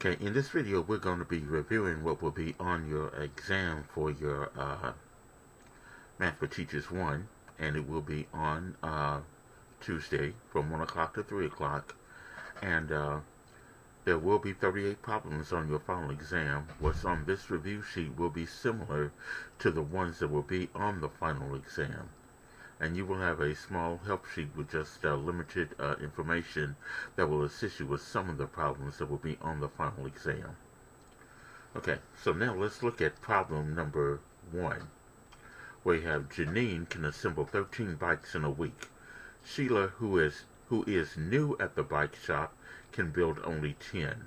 Okay, in this video we're going to be reviewing what will be on your exam for your Math for Teachers 1, and it will be on Tuesday from 1 o'clock to 3 o'clock, and there will be 38 problems on your final exam. What's on this review sheet will be similar to the ones that will be on the final exam. And you will have a small help sheet with just limited information that will assist you with some of the problems that will be on the final exam. Okay, so now let's look at problem number 1, where you have Janine can assemble 13 bikes in a week. Sheila, who is new at the bike shop, can build only 10.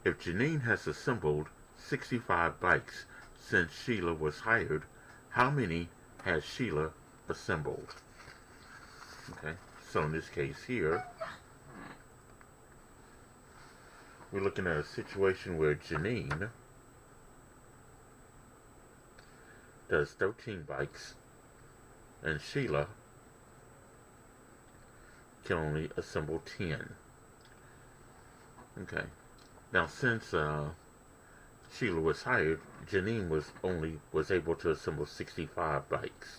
If Janine has assembled 65 bikes since Sheila was hired, how many has Sheila assembled? Okay, so in this case here, we're looking at a situation where Janine does 13 bikes and Sheila can only assemble 10. Okay, now since Sheila was hired, Janine was able to assemble 65 bikes.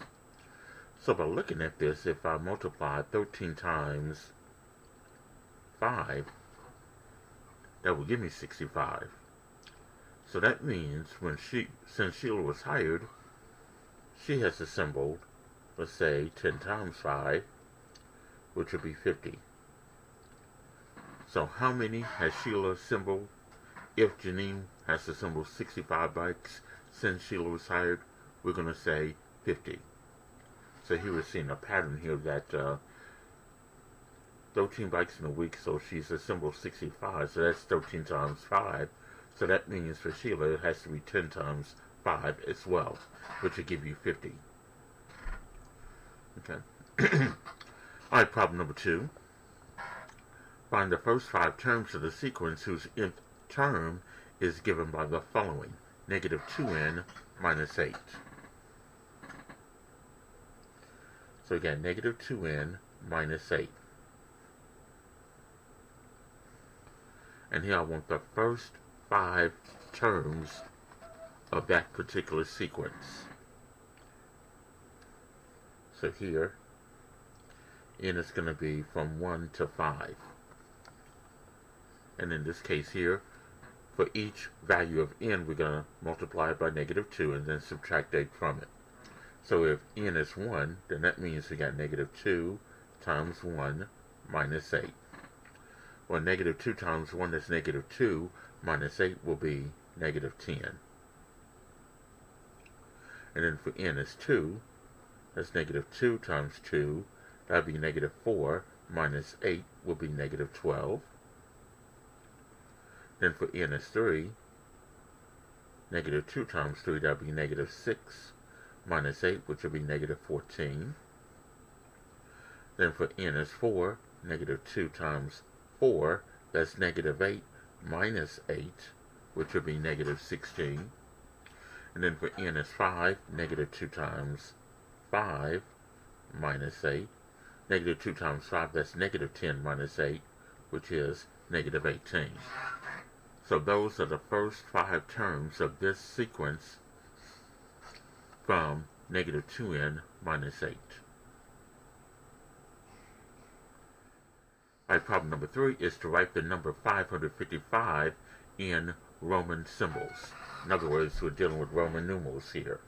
So by looking at this, if I multiply 13 times 5, that will give me 65. So that means since Sheila was hired, she has assembled, let's say, 10 times 5, which would be 50. So how many has Sheila assembled? If Janine has assembled 65 bikes since Sheila was hired, we're going to say 50. So here we're seeing a pattern here that 13 bikes in a week, so she's assembled 65, so that's 13 times 5. So that means for Sheila it has to be 10 times 5 as well, which will give you 50. Okay. Alright, problem number 2. Find the first 5 terms of the sequence whose nth term is given by the following: negative 2n minus 8. So again, negative 2n minus 8. And here I want the first 5 terms of that particular sequence. So here, n is going to be from 1 to 5. And in this case here, for each value of n, we're going to multiply it by negative 2 and then subtract 8 from it. So if n is 1, then that means we got negative 2 times 1 minus 8. Well, negative 2 times 1 is negative 2, minus 8 will be negative 10. And then for n is 2, that's negative 2 times 2, that would be negative 4, minus 8 will be negative 12. Then for n is 3, negative 2 times 3, that would be negative 6, minus 8, which will be negative 14. Then for n is 4, negative 2 times 4, that's negative 8 minus 8, which will be negative 16. And then for n is 5, negative 2 times 5 minus 8. Negative 2 times 5, that's negative 10 minus 8, which is negative 18. So those are the first 5 terms of this sequence from negative 2n minus 8. Alright, problem number 3 is to write the number 555 in Roman symbols. In other words, we're dealing with Roman numerals here.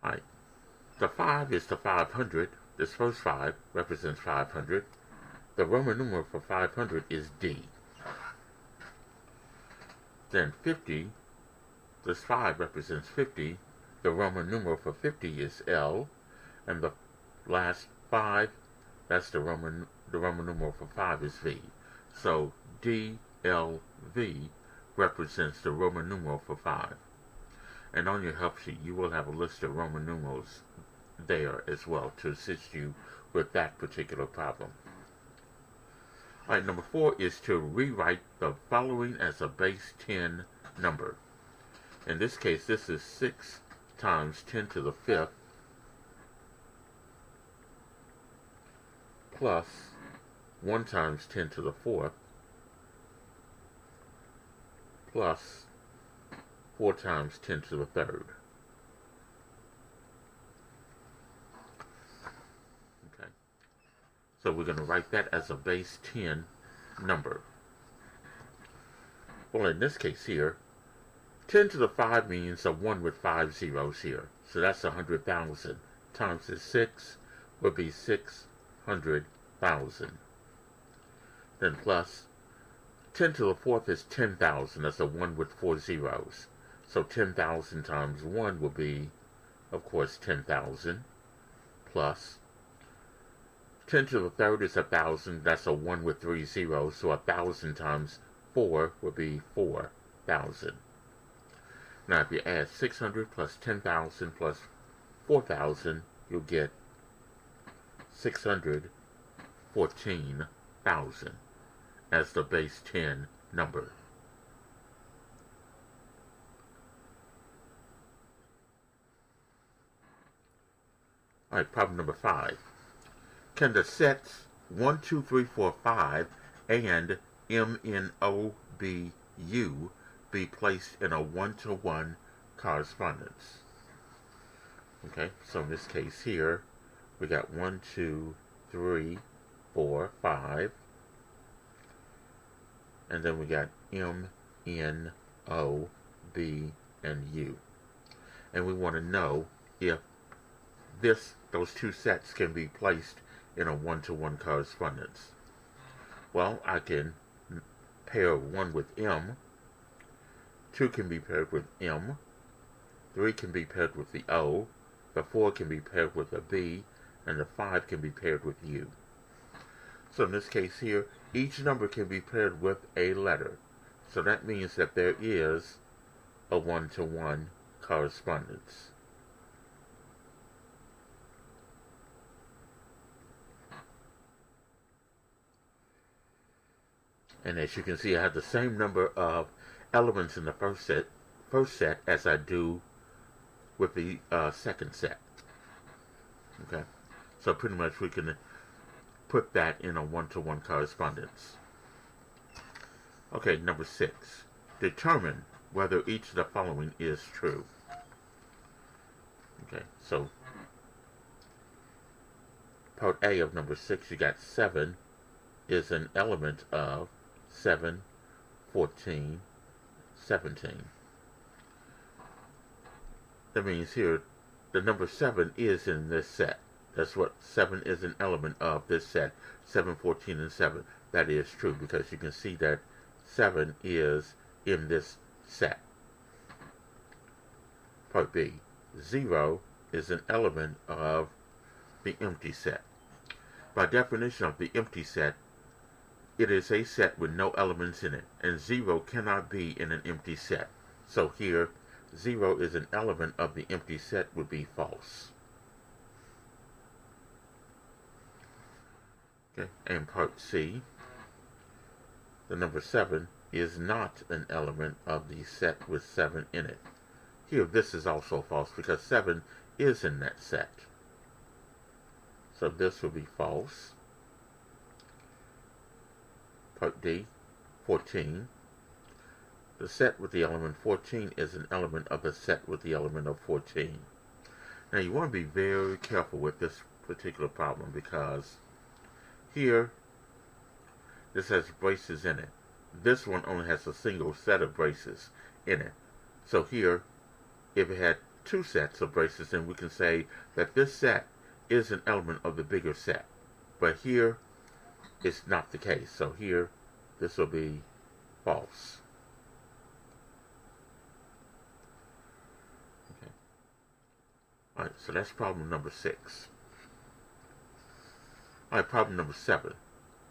Alright, the 5 is to 500. This first 5 represents 500. The Roman numeral for 500 is D. Then 50, this 5 represents 50. The Roman numeral for 50 is L. And the last 5, that's the Roman numeral for 5 is V. So DLV represents the Roman numeral for 5. And on your help sheet, you will have a list of Roman numerals there as well to assist you with that particular problem. Alright, number 4 is to rewrite the following as a base 10 number. In this case, this is 6 times 10 to the 5th plus 1 times 10 to the 4th plus 4 times 10 to the 3rd. Okay. So we're going to write that as a base 10 number. Well, in this case here, 10 to the 5 means a 1 with 5 zeros here. So that's 100,000. Times the 6 would be 600,000. Then plus 10 to the 4th is 10,000. That's a 1 with 4 zeros. So 10,000 times 1 will be, of course, 10,000. Plus 10 to the 3rd is 1,000. That's a 1 with 3 zeros. So 1,000 times 4 will be 4,000. Now if you add 600 plus 10,000 plus 4,000, you'll get 614,000 as the base 10 number. Alright, problem number 5. Can the sets 1, 2, 3, 4, 5 and MNOBU be placed in a one-to-one correspondence? Okay, so in this case here, we got 1, 2, 3, 4, 5, and then we got M, N, O, B, and U. And we want to know if those two sets can be placed in a one-to-one correspondence. Well, I can pair 1 with M, 2 can be paired with M, 3 can be paired with the O, the 4 can be paired with a B, and the 5 can be paired with U. So in this case here, each number can be paired with a letter. So that means that there is a one-to-one correspondence. And as you can see, I have the same number of elements in the first set as I do with the second set. Okay, so pretty much we can put that in a one-to-one correspondence. Okay, number 6. Determine whether each of the following is true. Okay, so part A of number 6, you got 7 is an element of 7, 14, 17. That means here the number 7 is in this set. That's what 7 is an element of this set. 7, 14, and 7. That is true because you can see that 7 is in this set. Part B. 0 is an element of the empty set. By definition of the empty set, it is a set with no elements in it, and 0 cannot be in an empty set. So here, 0 is an element of the empty set would be false. Okay, and part C, the number 7 is not an element of the set with 7 in it. Here, this is also false because 7 is in that set. So this will be false. Part D, 14. The set with the element 14 is an element of the set with the element of 14. Now you want to be very careful with this particular problem because here, this has braces in it. This one only has a single set of braces in it. So here, if it had 2 sets of braces, then we can say that this set is an element of the bigger set. But here, it's not the case. So here, this will be false. Okay. Alright, so that's problem number 6. Alright, problem number 7.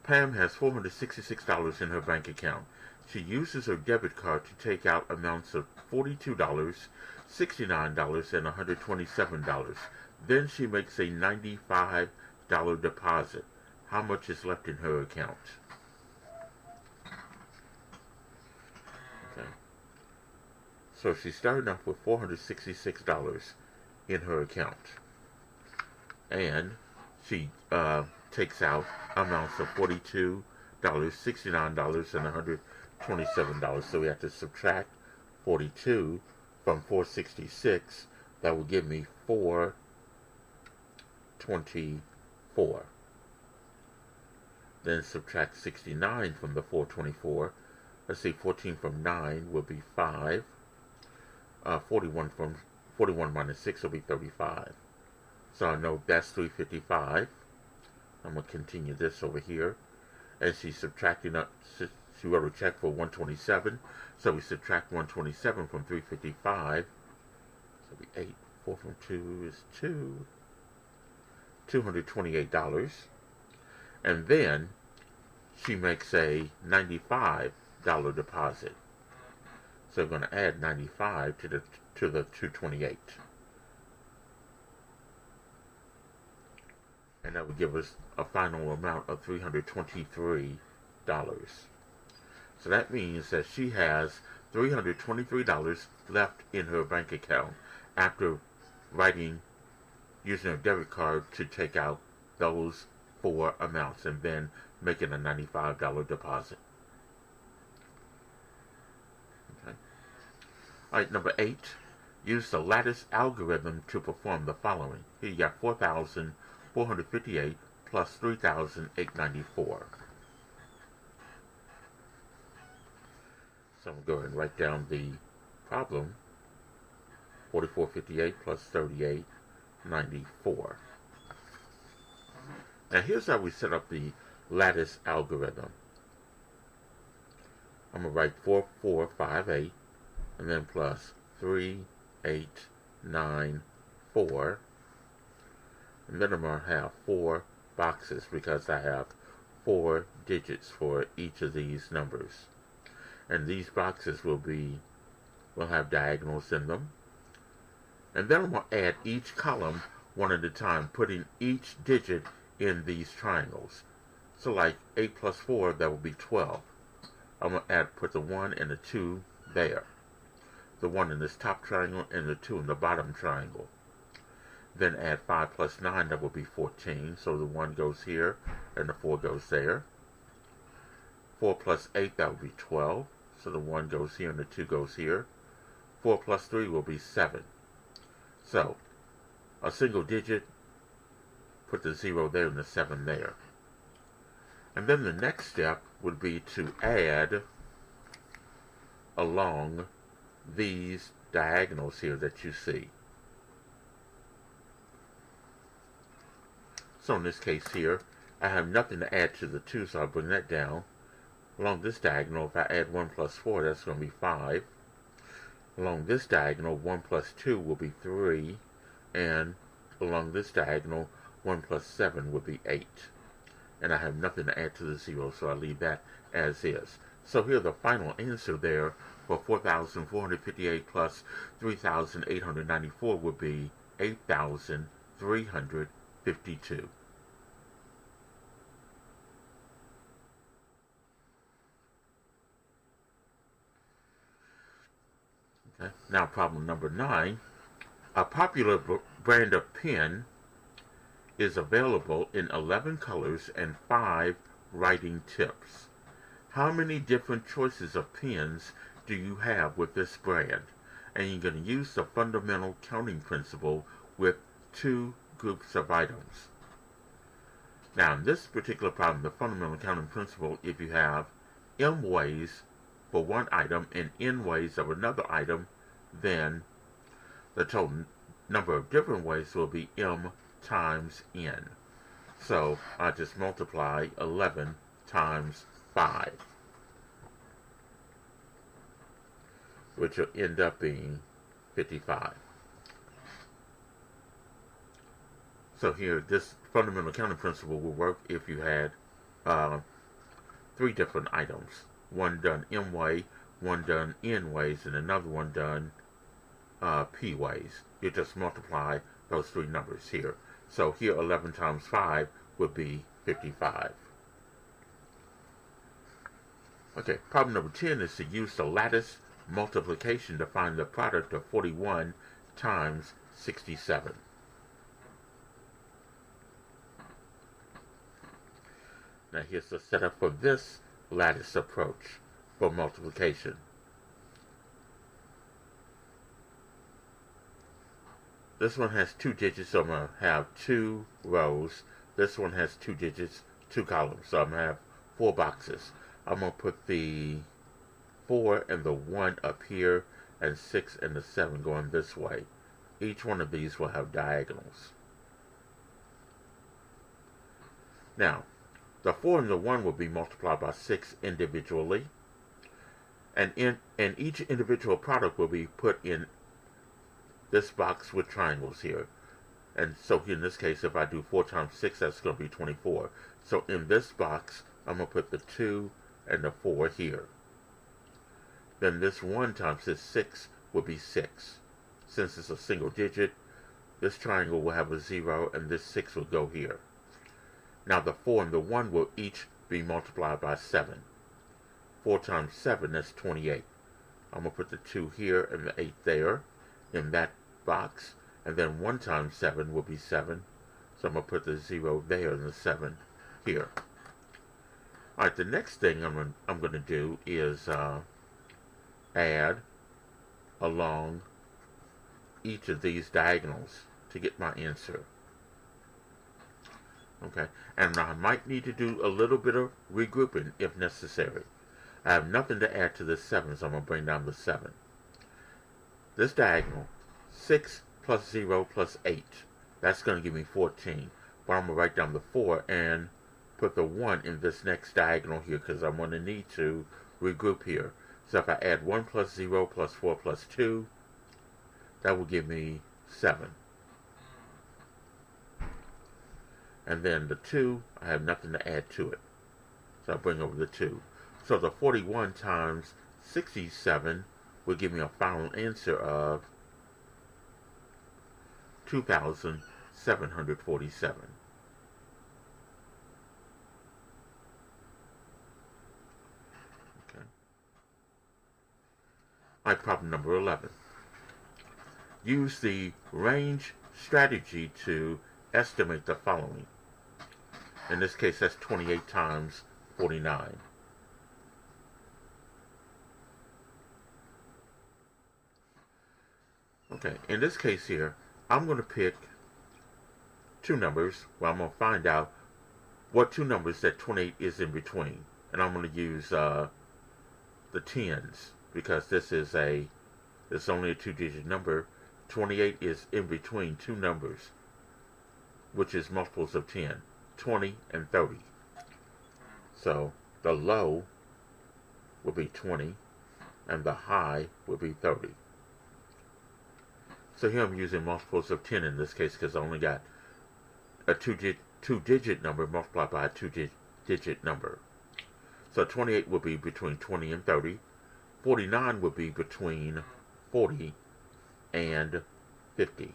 Pam has $466 in her bank account. She uses her debit card to take out amounts of $42, $69, and $127. Then she makes a $95 deposit. How much is left in her account? Okay. So she's starting off with $466 in her account. And she takes out amounts of $42, $69, and $127. So we have to subtract 42 from 466. That will give me 424. Then subtract 69 from the 424. Let's see, 14 from 9 will be 5. 41 minus 6 will be 35. So I know that's 355. I'm going to continue this over here. And she's subtracting up, she wrote a check for 127. So we subtract 127 from 355. So it'll be 8. 4 from 2 is 2. $228. And then she makes a $95 deposit. So we're going to add 95 to the 228. And that would give us a final amount of $323. So that means that she has $323 left in her bank account after using her debit card to take out those 4 amounts and then making a $95 deposit. Okay. Alright, number 8. Use the lattice algorithm to perform the following. Here you got 4,458 plus 3,894. So I'm going to go ahead and write down the problem. 4458 plus 3894. Now here's how we set up the lattice algorithm. I'm going to write 4458 and then plus 3894. And then I'm going to have 4 boxes because I have 4 digits for each of these numbers. And these boxes will have diagonals in them. And then I'm going to add each column one at a time, putting each digit in these triangles. So like 8 plus 4, that will be 12. I'm going to put the 1 and the 2 there. The 1 in this top triangle and the 2 in the bottom triangle. Then add 5 plus 9, that will be 14. So the 1 goes here and the 4 goes there. 4 plus 8, that will be 12. So the 1 goes here and the 2 goes here. 4 plus 3 will be 7. So, a single digit, put the 0 there and the 7 there. And then the next step would be to add along these diagonals here that you see. So in this case here, I have nothing to add to the 2, so I'll bring that down. Along this diagonal, if I add 1 plus 4, that's going to be 5. Along this diagonal, 1 plus 2 will be 3. And along this diagonal, 1 plus 7 will be 8. And I have nothing to add to the 0, so I leave that as is. So here the final answer there for 4,458 plus 3,894 would be 8,352. Okay. Now problem number 9. A popular brand of pen is available in 11 colors and 5 writing tips. How many different choices of pens do you have with this brand? And you're going to use the fundamental counting principle with 2 groups of items. Now in this particular problem, the fundamental counting principle, if you have m ways for one item and n ways of another item, then the total number of different ways will be m times n. So I just multiply 11 times 5, which will end up being 55. So here, this fundamental counting principle will work if you had 3 different items. One done m way, one done n ways, and another one done p ways. You just multiply those 3 numbers here. So here 11 times 5 would be 55. Okay, problem number 10 is to use the lattice multiplication to find the product of 41 times 67. Now here's the setup for this lattice approach for multiplication. This one has 2 digits, so I'm going to have 2 rows. This one has 2 digits, 2 columns, so I'm going to have 4 boxes. I'm going to put the 4 and the 1 up here, and 6 and the 7 going this way. Each one of these will have diagonals. Now, the 4 and the 1 will be multiplied by 6 individually, and each individual product will be put in this box with triangles here. And so in this case, if I do 4 times 6, that's going to be 24. So in this box, I'm going to put the 2 and the 4 here. Then this 1 times this 6 will be 6. Since it's a single digit, this triangle will have a 0, and this 6 will go here. Now the 4 and the 1 will each be multiplied by 7. 4 times 7, that's 28. I'm going to put the 2 here and the 8 there in that box, and then 1 times 7 will be 7, so I'm going to put the 0 there and the 7 here. Alright, the next thing I'm going to do is add along each of these diagonals to get my answer. Okay, and I might need to do a little bit of regrouping if necessary. I have nothing to add to this 7, so I'm going to bring down the 7. This diagonal, 6 plus 0 plus 8, that's going to give me 14. But I'm going to write down the 4 and put the 1 in this next diagonal here, because I'm going to need to regroup here. So if I add 1 plus 0 plus 4 plus 2, that will give me 7. And then the 2, I have nothing to add to it. So I'll bring over the 2. So the 41 times 67 will give me a final answer of 2,747. Okay. All right, problem number 11. Use the range strategy to estimate the following. In this case, that's 28 times 49. Okay, in this case here, I'm going to pick 2 numbers where I'm going to find out what 2 numbers that 28 is in between. And I'm going to use the tens, because this is it's only a 2-digit number. 28 is in between 2 numbers, which is multiples of 10, 20 and 30. So the low will be 20 and the high will be 30. So here I'm using multiples of 10 in this case, because I only got a 2-digit number multiplied by a 2-digit number. So 28 will be between 20 and 30. 49 will be between 40 and 50.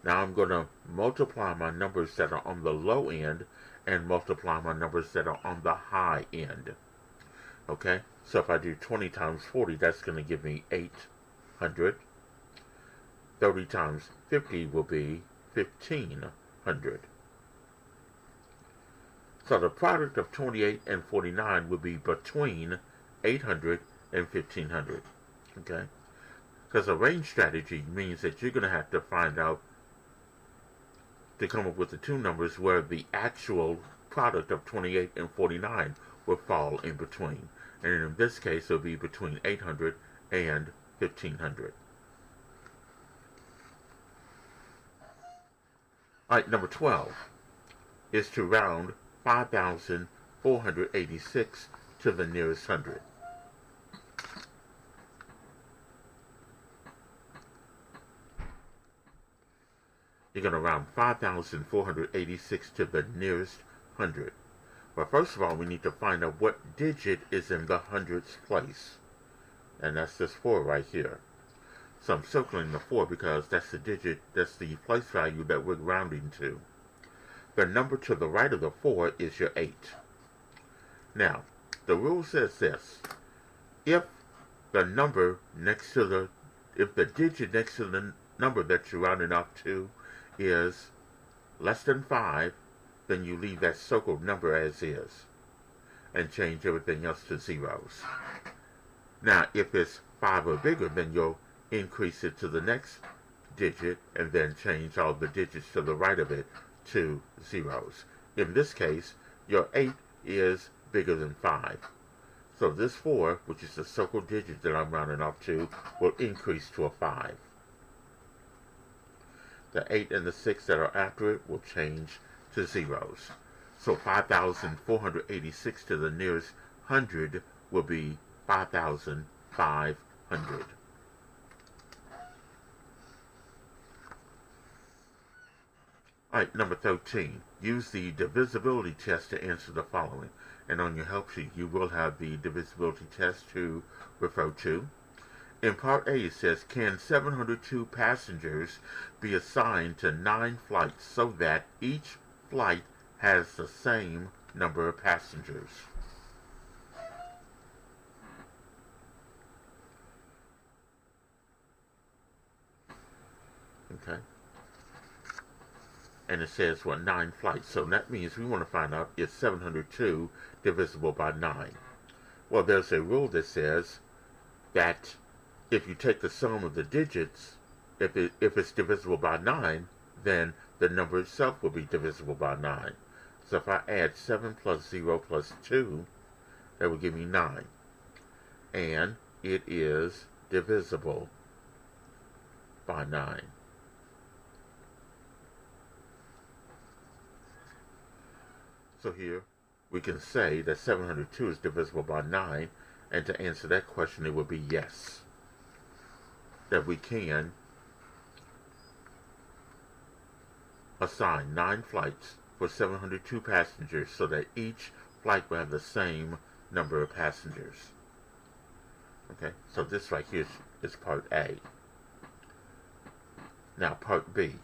Now I'm going to multiply my numbers that are on the low end and multiply my numbers that are on the high end. Okay, so if I do 20 times 40, that's going to give me 800. 30 times 50 will be 1,500. So the product of 28 and 49 will be between 800 and 1,500. Okay? Because a range strategy means that you're going to have to find out, to come up with the 2 numbers where the actual product of 28 and 49 will fall in between. And in this case, it will be between 800 and 1,500. Alright, number 12 is to round 5,486 to the nearest hundred. You're going to round 5,486 to the nearest hundred. Well, first of all, we need to find out what digit is in the hundredths place. And that's this 4 right here. So I'm circling the 4 because that's the digit, that's the place value that we're rounding to. The number to the right of the 4 is your 8. Now, the rule says this. If the digit next to the number that you're rounding up to is less than 5, then you leave that circled number as is and change everything else to zeros. Now, if it's 5 or bigger, then you'll increase it to the next digit and then change all the digits to the right of it to zeros. In this case, your 8 is bigger than 5. So this 4, which is the circled digit that I'm rounding off to, will increase to a 5. The 8 and the 6 that are after it will change to zeros. So 5,486 to the nearest 100 will be 5,500. Alright, number 13. Use the divisibility test to answer the following. And on your help sheet, you will have the divisibility test to refer to. In part A, it says, can 702 passengers be assigned to 9 flights so that each flight has the same number of passengers? Okay. And it says, well, 9 flights. So that means we want to find out if 702 divisible by 9. Well, there's a rule that says that if you take the sum of the digits, if it's divisible by 9, then the number itself will be divisible by 9. So if I add 7 plus 0 plus 2, that will give me 9. And it is divisible by 9. So here we can say that 702 is divisible by 9, and to answer that question it would be yes. That we can assign 9 flights for 702 passengers so that each flight will have the same number of passengers. Okay, so this right here is part A. Now part B.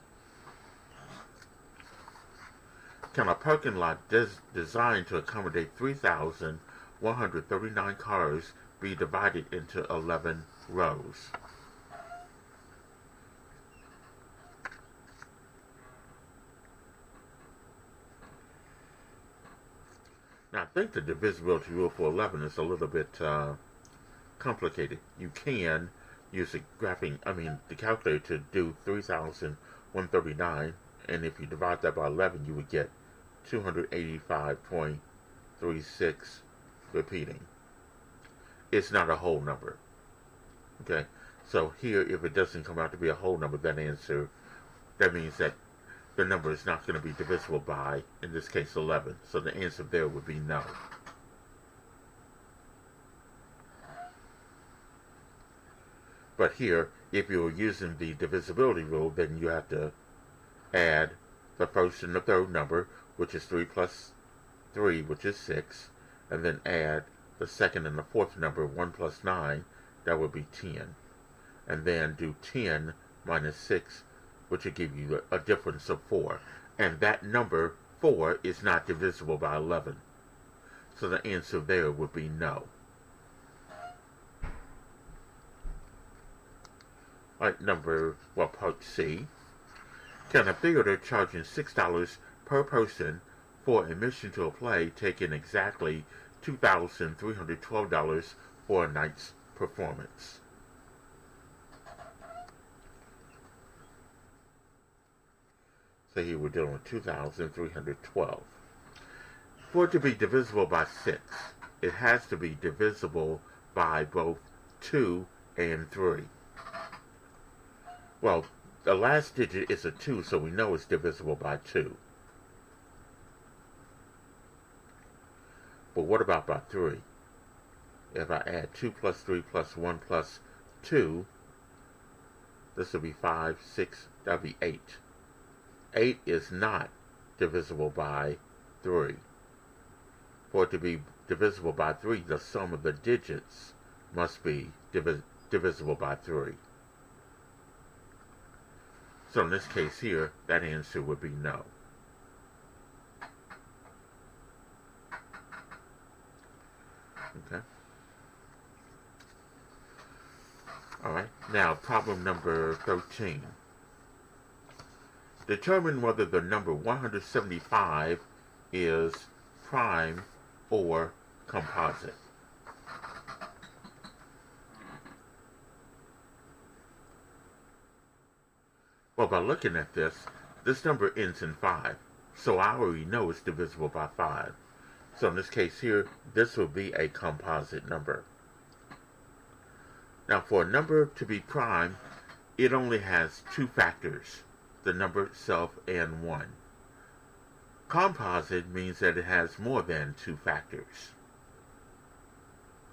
Can a parking lot designed to accommodate 3,139 cars be divided into 11 rows? Now, I think the divisibility rule for 11 is a little bit complicated. You can use the calculator to do 3,139, and if you divide that by 11, you would get 285.36 repeating. It's not a whole number. Okay, so here, if it doesn't come out to be a whole number, that means that the number is not going to be divisible by, in this case, 11. So the answer there would be no. But here, if you're using the divisibility rule, then you have to add the first and the third number, which is 3 plus 3, which is 6, and then add the second and the fourth number, 1 plus 9, that would be 10. And then do 10 minus 6, which will give you a difference of 4. And that number, 4, is not divisible by 11. So the answer there would be no. Alright, part C. Can a theater charging $6 per person for admission to a play take in exactly $2,312 for a night's performance? So here we're dealing with 2,312. For it to be divisible by 6, it has to be divisible by both 2 and 3. Well, the last digit is a 2, so we know it's divisible by 2. But what about by 3? If I add 2 plus 3 plus 1 plus 2, this will be 5, 6, that will be 8. 8 is not divisible by 3. For it to be divisible by 3, the sum of the digits must be divisible by 3. So in this case here, that answer would be no. Okay. Alright, now problem number 13. Determine whether the number 175 is prime or composite. Well, by looking at this number ends in 5. So I already know it's divisible by 5. So in this case here, this will be a composite number. Now for a number to be prime, it only has 2 factors, the number itself and 1. Composite means that it has more than 2 factors.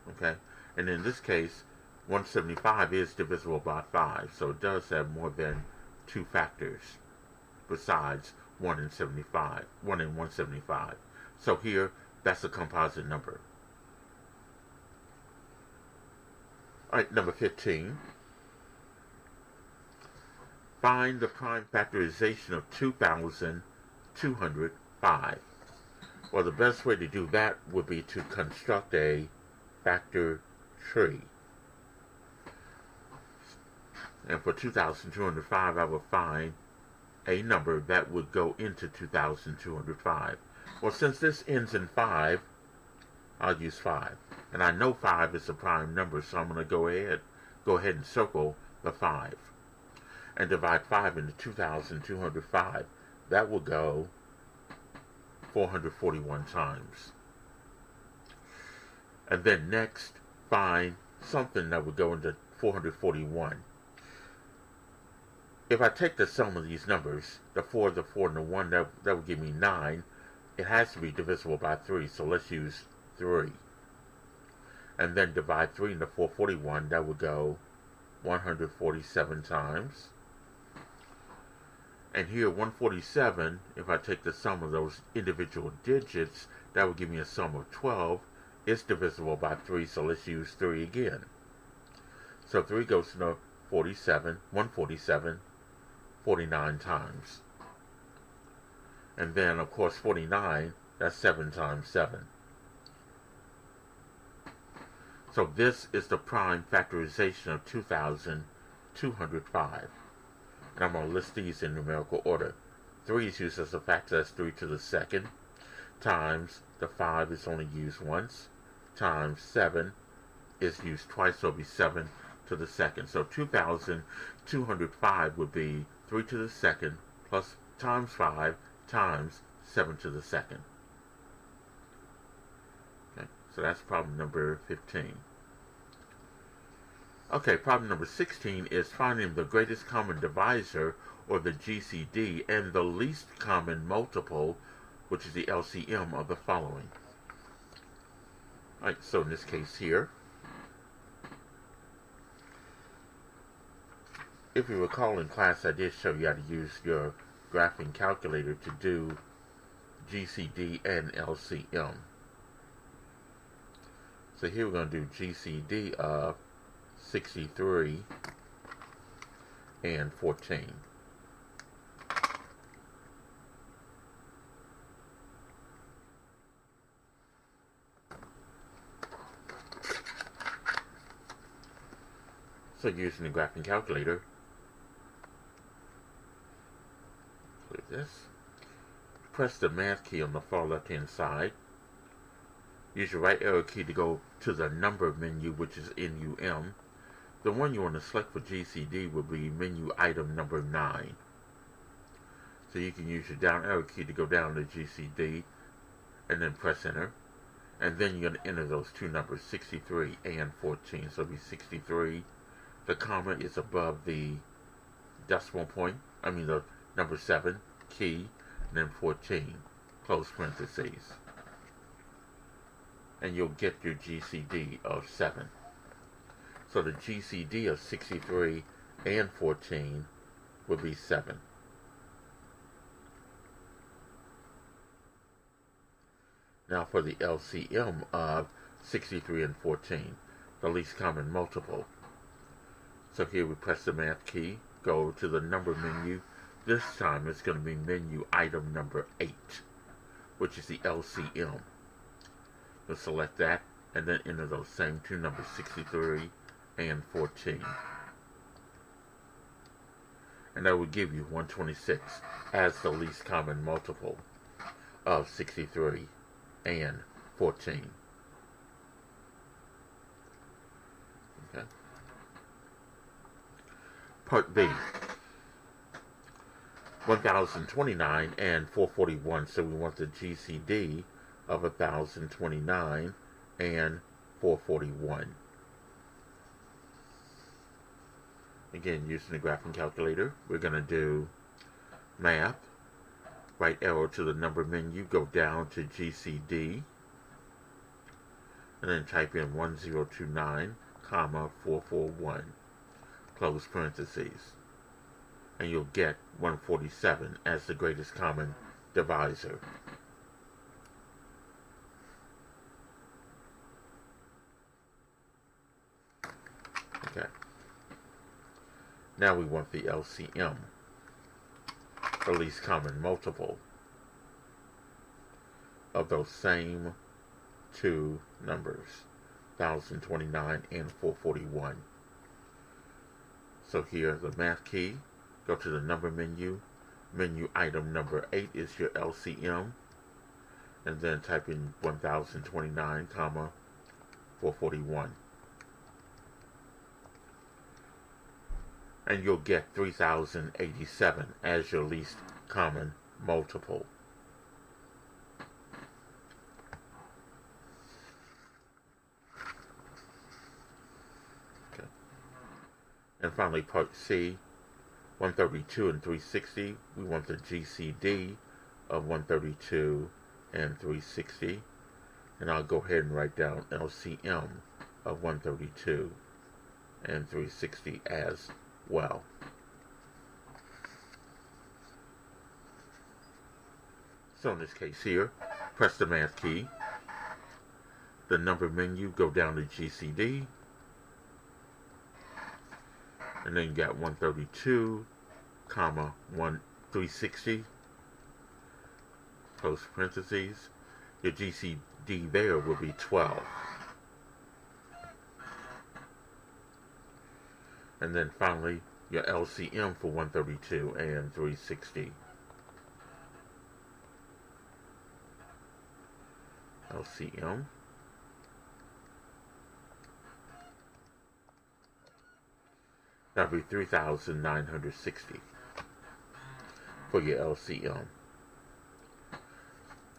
Okay? And in this case, 175 is divisible by 5, so it does have more than 2 factors besides 1 in 175. So here, that's a composite number. Alright, number 15. Find the prime factorization of 2,205. Well, the best way to do that would be to construct a factor tree. And for 2,205, I will find a number that would go into 2,205. Well, since this ends in 5, I'll use 5. And I know 5 is a prime number, so I'm going to go ahead and circle the 5. And divide 5 into 2,205. That will go 441 times. And then next, find something that would go into 441. If I take the sum of these numbers, the 4, the 4, and the 1, that would give me 9. It has to be divisible by 3, so let's use 3. And then divide 3 into 441, that would go 147 times. And here, 147, if I take the sum of those individual digits, that would give me a sum of 12. It's divisible by 3, so let's use 3 again. So 3 goes to 147, 49 times. And then, of course, 49, that's 7 times 7. So this is the prime factorization of 2,205. And I'm going to list these in numerical order. 3 is used as a factor, that's 3 to the second, times the 5 is only used once, times 7 is used twice, so it'll be 7 to the second. So 2,205 would be 3 to the second plus times 5 times 7 to the second. Okay, so that's problem number 15. Okay, problem number 16 is finding the greatest common divisor, or the GCD, and the least common multiple, which is the LCM, of the following. Alright, so in this case here, if you recall in class, I did show you how to use your graphing calculator to do GCD and LCM. So here we're going to do GCD of 63 and 14. So using the graphing calculator, click this, press the math key on the far left hand side, use your right arrow key to go to the number menu, which is NUM. The one you want to select for GCD will be menu item number 9. So you can use your down arrow key to go down to GCD and then press enter. And then you're going to enter those two numbers, 63 and 14. So it'll be 63. The comma is above the decimal point, the number 7 key, and then 14, close parentheses. And you'll get your GCD of 7. So the GCD of 63 and 14 will be 7. Now for the LCM of 63 and 14, the least common multiple. So here we press the math key, go to the number menu. This time it's going to be menu item number 8, which is the LCM. You'll select that and then enter those same two numbers, 63 and 14. And that will give you 126 as the least common multiple. of 63 and 14. Okay. Part B, 1029 and 441. So we want the GCD of 1029 and 441. Again, using the graphing calculator, we're going to do math, right arrow to the number menu, go down to GCD, and then type in 1029, comma, 441, close parentheses. And you'll get 147 as the greatest common divisor. Okay. Now we want the LCM, the least common multiple, of those same two numbers, 1029 and 441. So here, the math key, go to the number menu, menu item number 8 is your LCM, and then type in 1029, comma, 441. And you'll get 3087 as your least common multiple. Okay. And finally, part C, 132 and 360. We want the GCD of 132 and 360. And I'll go ahead and write down LCM of 132 and 360 as well. So in this case here, press the math key, the number menu, go down to GCD, and then you got 132, comma, 360, close parentheses. Your GCD there will be 12. And then finally, your LCM for 132 and 360. LCM. That'll be 3,960 for your LCM.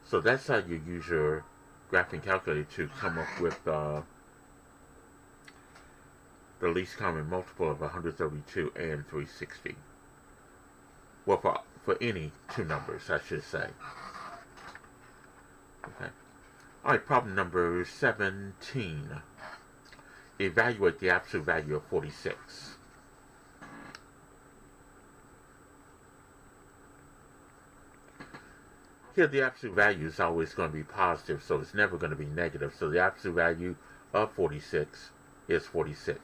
So that's how you use your graphing calculator to come up with the least common multiple of 132 and 360. Well, for any two numbers, I should say. Okay. Alright, problem number 17. Evaluate the absolute value of 46. Here, the absolute value is always going to be positive, so it's never going to be negative. So the absolute value of 46 is 46.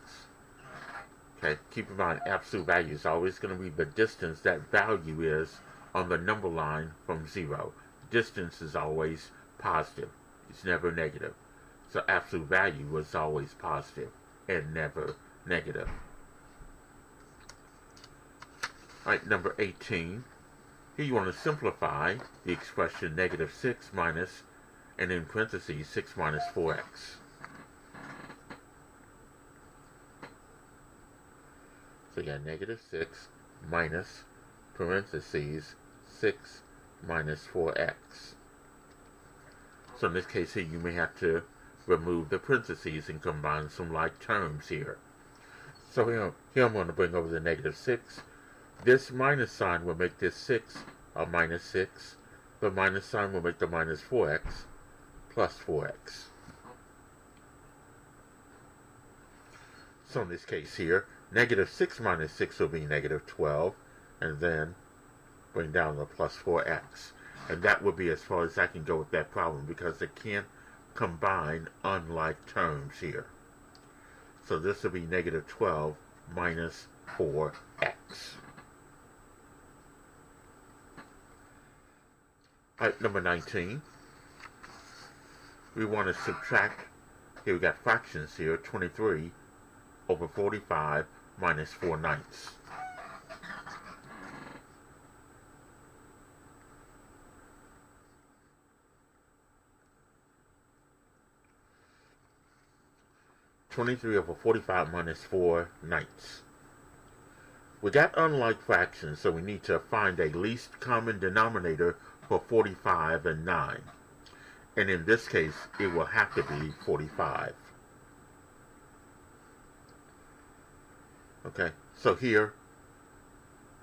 Okay, keep in mind, absolute value is always going to be the distance that value is on the number line from 0. Distance is always positive. It's never negative. So absolute value was always positive and never negative. Alright, number 18. Here you want to simplify the expression negative 6 minus, and in parentheses, 6 minus 4x. So you got negative 6 minus, parentheses, 6 minus 4x. So in this case here, you may have to remove the parentheses and combine some like terms here. So here I'm going to bring over the negative 6. This minus sign will make this 6 a minus 6. The minus sign will make the minus 4x plus 4x. So in this case here, negative 6 minus 6 will be negative 12, and then bring down the plus 4x. And that will be as far as I can go with that problem, because it can't combine unlike terms here. So this will be negative 12 minus 4x. Alright, number 19. We want to subtract, here we got fractions here, 23 over 45 minus 4/9. 23 over 45 minus 4 ninths. We got unlike fractions, so we need to find a least common denominator for 45 and 9. And in this case, it will have to be 45. Okay, so here,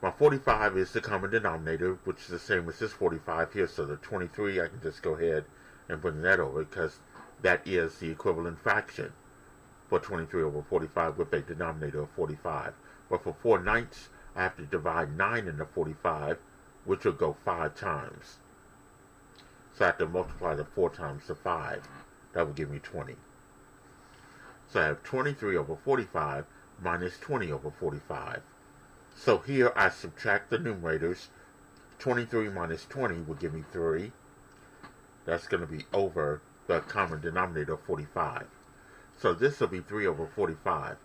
my 45 is the common denominator, which is the same as this 45 here. So the 23, I can just go ahead and bring that over because that is the equivalent fraction for 23 over 45 with a denominator of 45. But for 4 ninths, I have to divide 9 into 45, which will go 5 times. So I have to multiply the 4 times the 5. That will give me 20. So I have 23 over 45 minus 20 over 45. So here I subtract the numerators. 23 minus 20 will give me 3. That's going to be over the common denominator of 45. So this will be 3 over 45.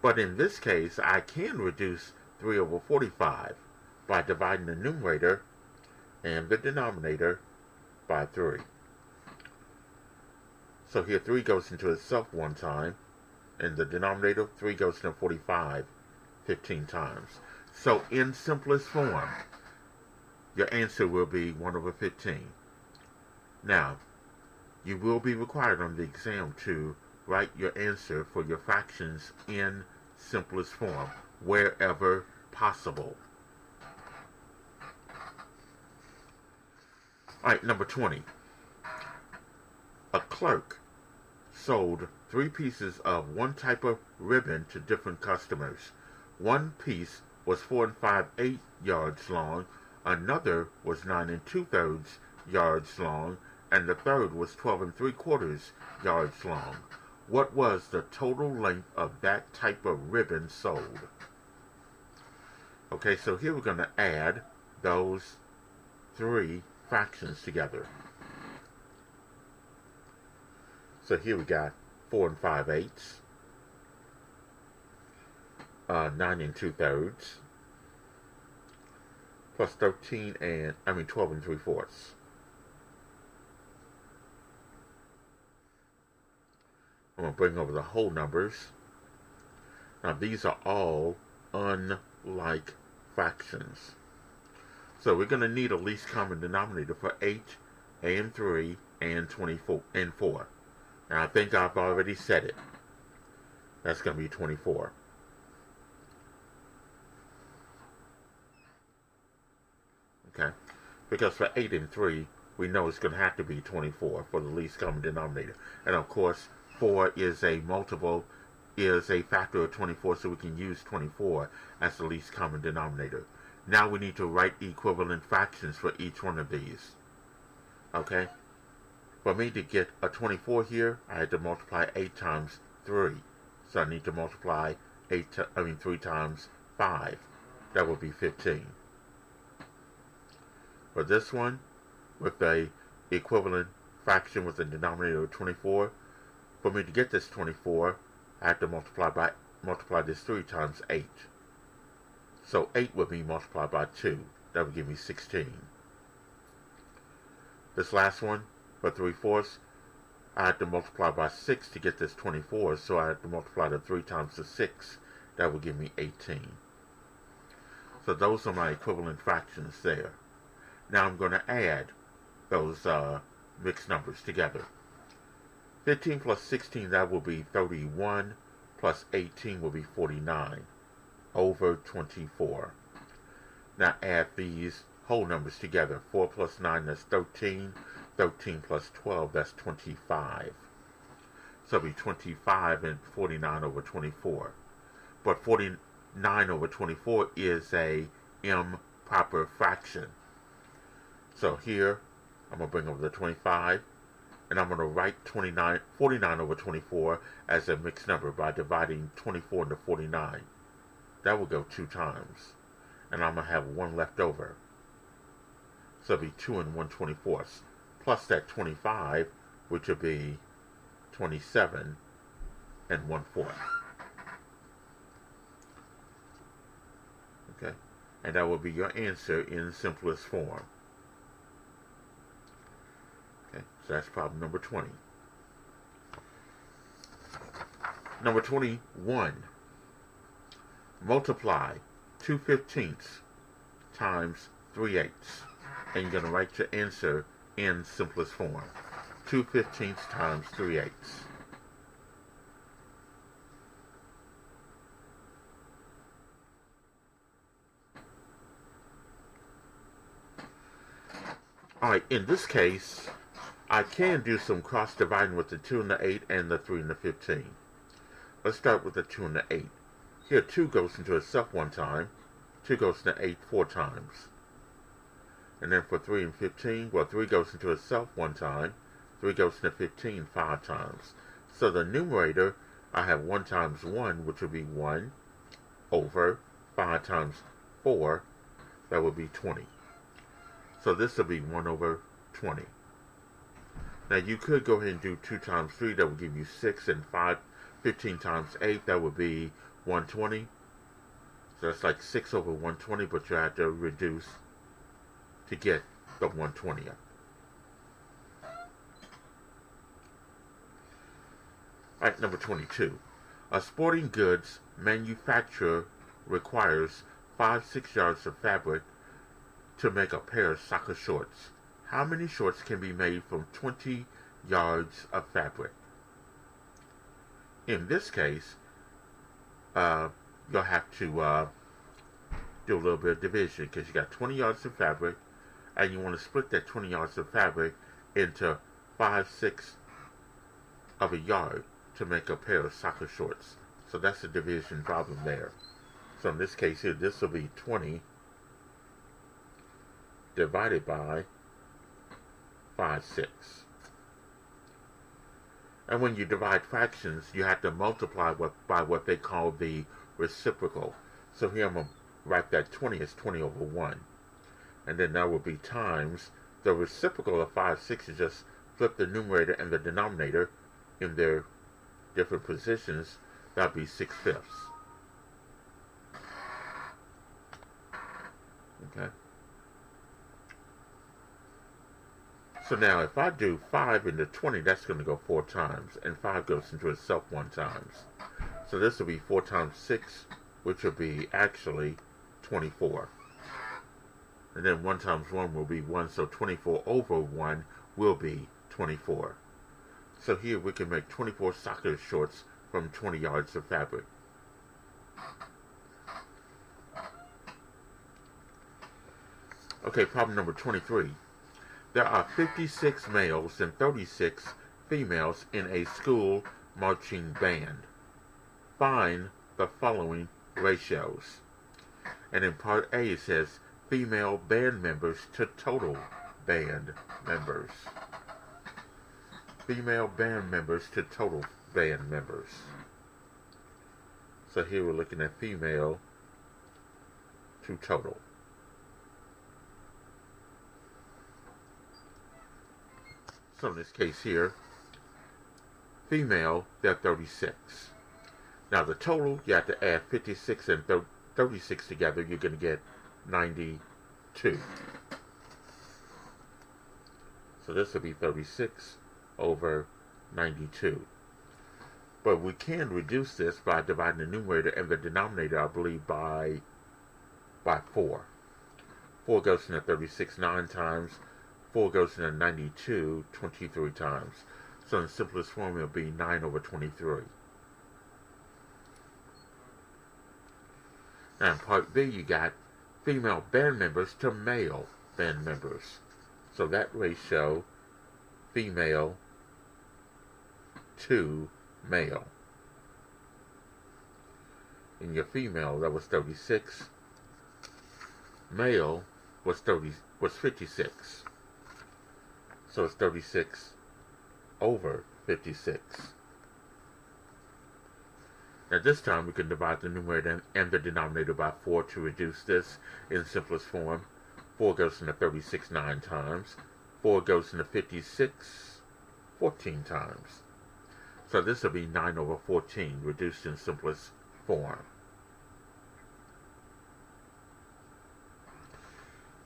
But in this case, I can reduce 3 over 45 by dividing the numerator and the denominator by 3. So here 3 goes into itself 1 time, and the denominator 3 goes into 45 15 times. So in simplest form, your answer will be 1 over 15. Now, you will be required on the exam to write your answer for your fractions in simplest form, wherever possible. Alright, number 20. A clerk sold 3 pieces of one type of ribbon to different customers. One piece was 4 5/8 yards long, another was 9 2/3 yards long, and the third was 12 3/4 yards long. What was the total length of that type of ribbon sold? Okay, so here we're going to add those 3 fractions together. So here we got 4 5/8, 9 2/3, plus 12 3/4. I'm going to bring over the whole numbers. Now these are all unlike fractions. So we're going to need a least common denominator for 8 and 3 and 24 and 4. And I think I've already said it. That's going to be 24. Okay? Because for 8 and 3, we know it's going to have to be 24 for the least common denominator. And of course, 4 is a multiple, is a factor of 24, so we can use 24 as the least common denominator. Now we need to write equivalent fractions for each one of these. Okay? For me to get a 24 here, I had to multiply 8 times 3. So I need to multiply 3 times 5. That would be 15. For this one, with a equivalent fraction with a denominator of 24, for me to get this 24, I have to multiply this 3 times 8. So 8 would be multiplied by 2. That would give me 16. This last one, for 3/4, I had to multiply by 6 to get this 24, so I had to multiply the 3 times the 6. That would give me 18. So those are my equivalent fractions there. Now I'm going to add those mixed numbers together. 15 plus 16, that will be 31, plus 18 will be 49, over 24. Now add these whole numbers together. 4 plus 9, that's 13. 13 plus 12, that's 25. So it'll be 25 and 49 over 24. But 49 over 24 is a improper fraction. So here, I'm going to bring over the 25, and I'm going to write 49 over 24 as a mixed number by dividing 24 into 49. That will go 2 times. And I'm going to have 1 left over. So it'll be 2 and 1/24. Plus that 25, which will be 27 and 1/4. Okay? And that will be your answer in simplest form. Okay, so that's problem number 20. Number 21. Multiply 2/15 times 3/8. And you're going to write your answer in simplest form. 2/15 times 3/8. Alright, in this case, I can do some cross dividing with the 2 and the 8 and the 3 and the 15. Let's start with the 2 and the 8. Here, 2 goes into itself one time. 2 goes into 8 4 times. And then for 3 and 15, well, 3 goes into itself one time. 3 goes into 15 5 times. So the numerator, I have 1 times 1, which would be 1, over 5 times 4, that would be 20. So this will be 1 over 20. Now you could go ahead and do 2 times 3, that would give you 6, and 15 times 8, that would be 120. So that's like 6 over 120, but you have to reduce to get the 120th. Alright, number 22. A sporting goods manufacturer requires 5-6 yards of fabric to make a pair of soccer shorts. How many shorts can be made from 20 yards of fabric? In this case, you'll have to do a little bit of division, because you got 20 yards of fabric, and you want to split that 20 yards of fabric into 5/6 of a yard to make a pair of soccer shorts. So that's a division problem there. So in this case here, this will be 20 divided by 5/6. And when you divide fractions, you have to multiply by what they call the reciprocal. So here I'm going to write that 20 as 20 over 1. And then that will be times the reciprocal of 5/6 is just flip the numerator and the denominator in their different positions. That would be 6/5. Okay. So now if I do 5 into 20, that's going to go 4 times. And 5 goes into itself 1 times. So this will be 4 times 6, which will be actually 24. And then 1 times 1 will be 1, so 24 over 1 will be 24. So here we can make 24 soccer shorts from 20 yards of fabric. Okay, problem number 23. There are 56 males and 36 females in a school marching band. Find the following ratios. And in part A it says female band members to total band members. Female band members to total band members. So here we're looking at female to total. So in this case here, female, they're 36. Now the total, you have to add 56 and 36 together, you're going to get 92. So this will be 36 over 92. But we can reduce this by dividing the numerator and the denominator, I believe, by 4. 4 goes into 36 9 times. 4 goes into 92 23 times. So in the simplest form, it will be 9 over 23. Now in part B, you got female band members to male band members. So that ratio, female to male. In your female, that was 36. Male was 56. So it's 36 over 56. Now this time we can divide the numerator and the denominator by 4 to reduce this in simplest form. 4 goes into 36 9 times. 4 goes into 56 14 times. So this will be 9 over 14 reduced in simplest form.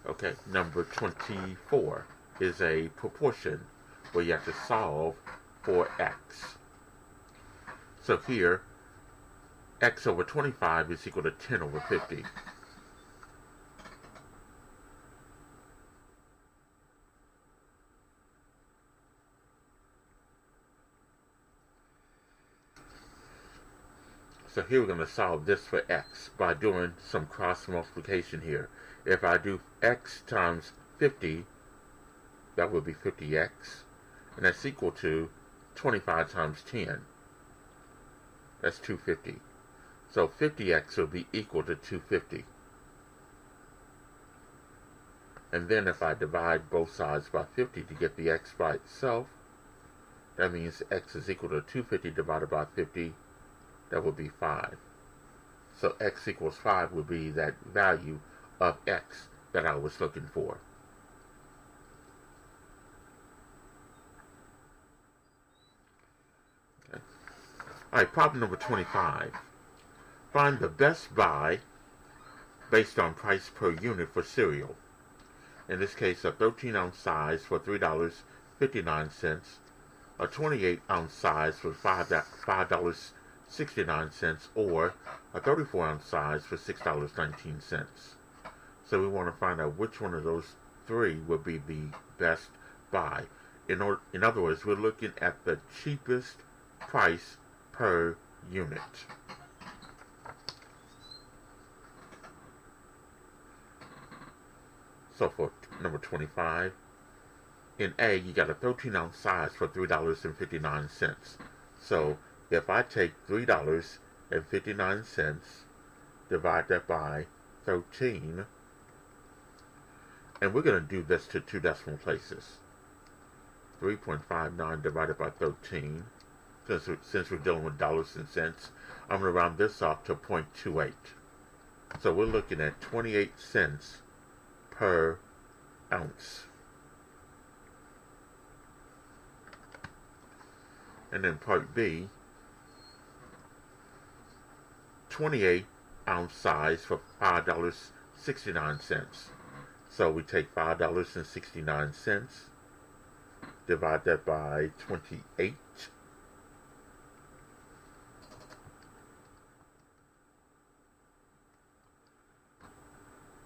Okay, number 24 is a proportion where you have to solve for x. So here, x over 25 is equal to 10 over 50. So here we're going to solve this for x by doing some cross multiplication here. If I do x times 50, that would be 50x, and that's equal to 25 times 10. That's 250. So 50x will be equal to 250. And then if I divide both sides by 50 to get the x by itself, that means x is equal to 250 divided by 50. That would be 5. So x equals 5 would be that value of x that I was looking for. Okay. All right, problem number 25. Find the best buy based on price per unit for cereal. In this case, a 13-ounce size for $3.59, a 28-ounce size for $5.69, or a 34-ounce size for $6.19. So we want to find out which one of those three would be the best buy. In other words, we're looking at the cheapest price per unit. So for number 25, in A, you got a 13-ounce size for $3.59. So if I take $3.59, divide that by 13, and we're going to do this to two decimal places. 3.59 divided by 13. Since we're dealing with dollars and cents, I'm going to round this off to 0.28. So we're looking at 28 cents per ounce. And then part B, 28-ounce size for $5.69. So we take $5.69, divide that by 28,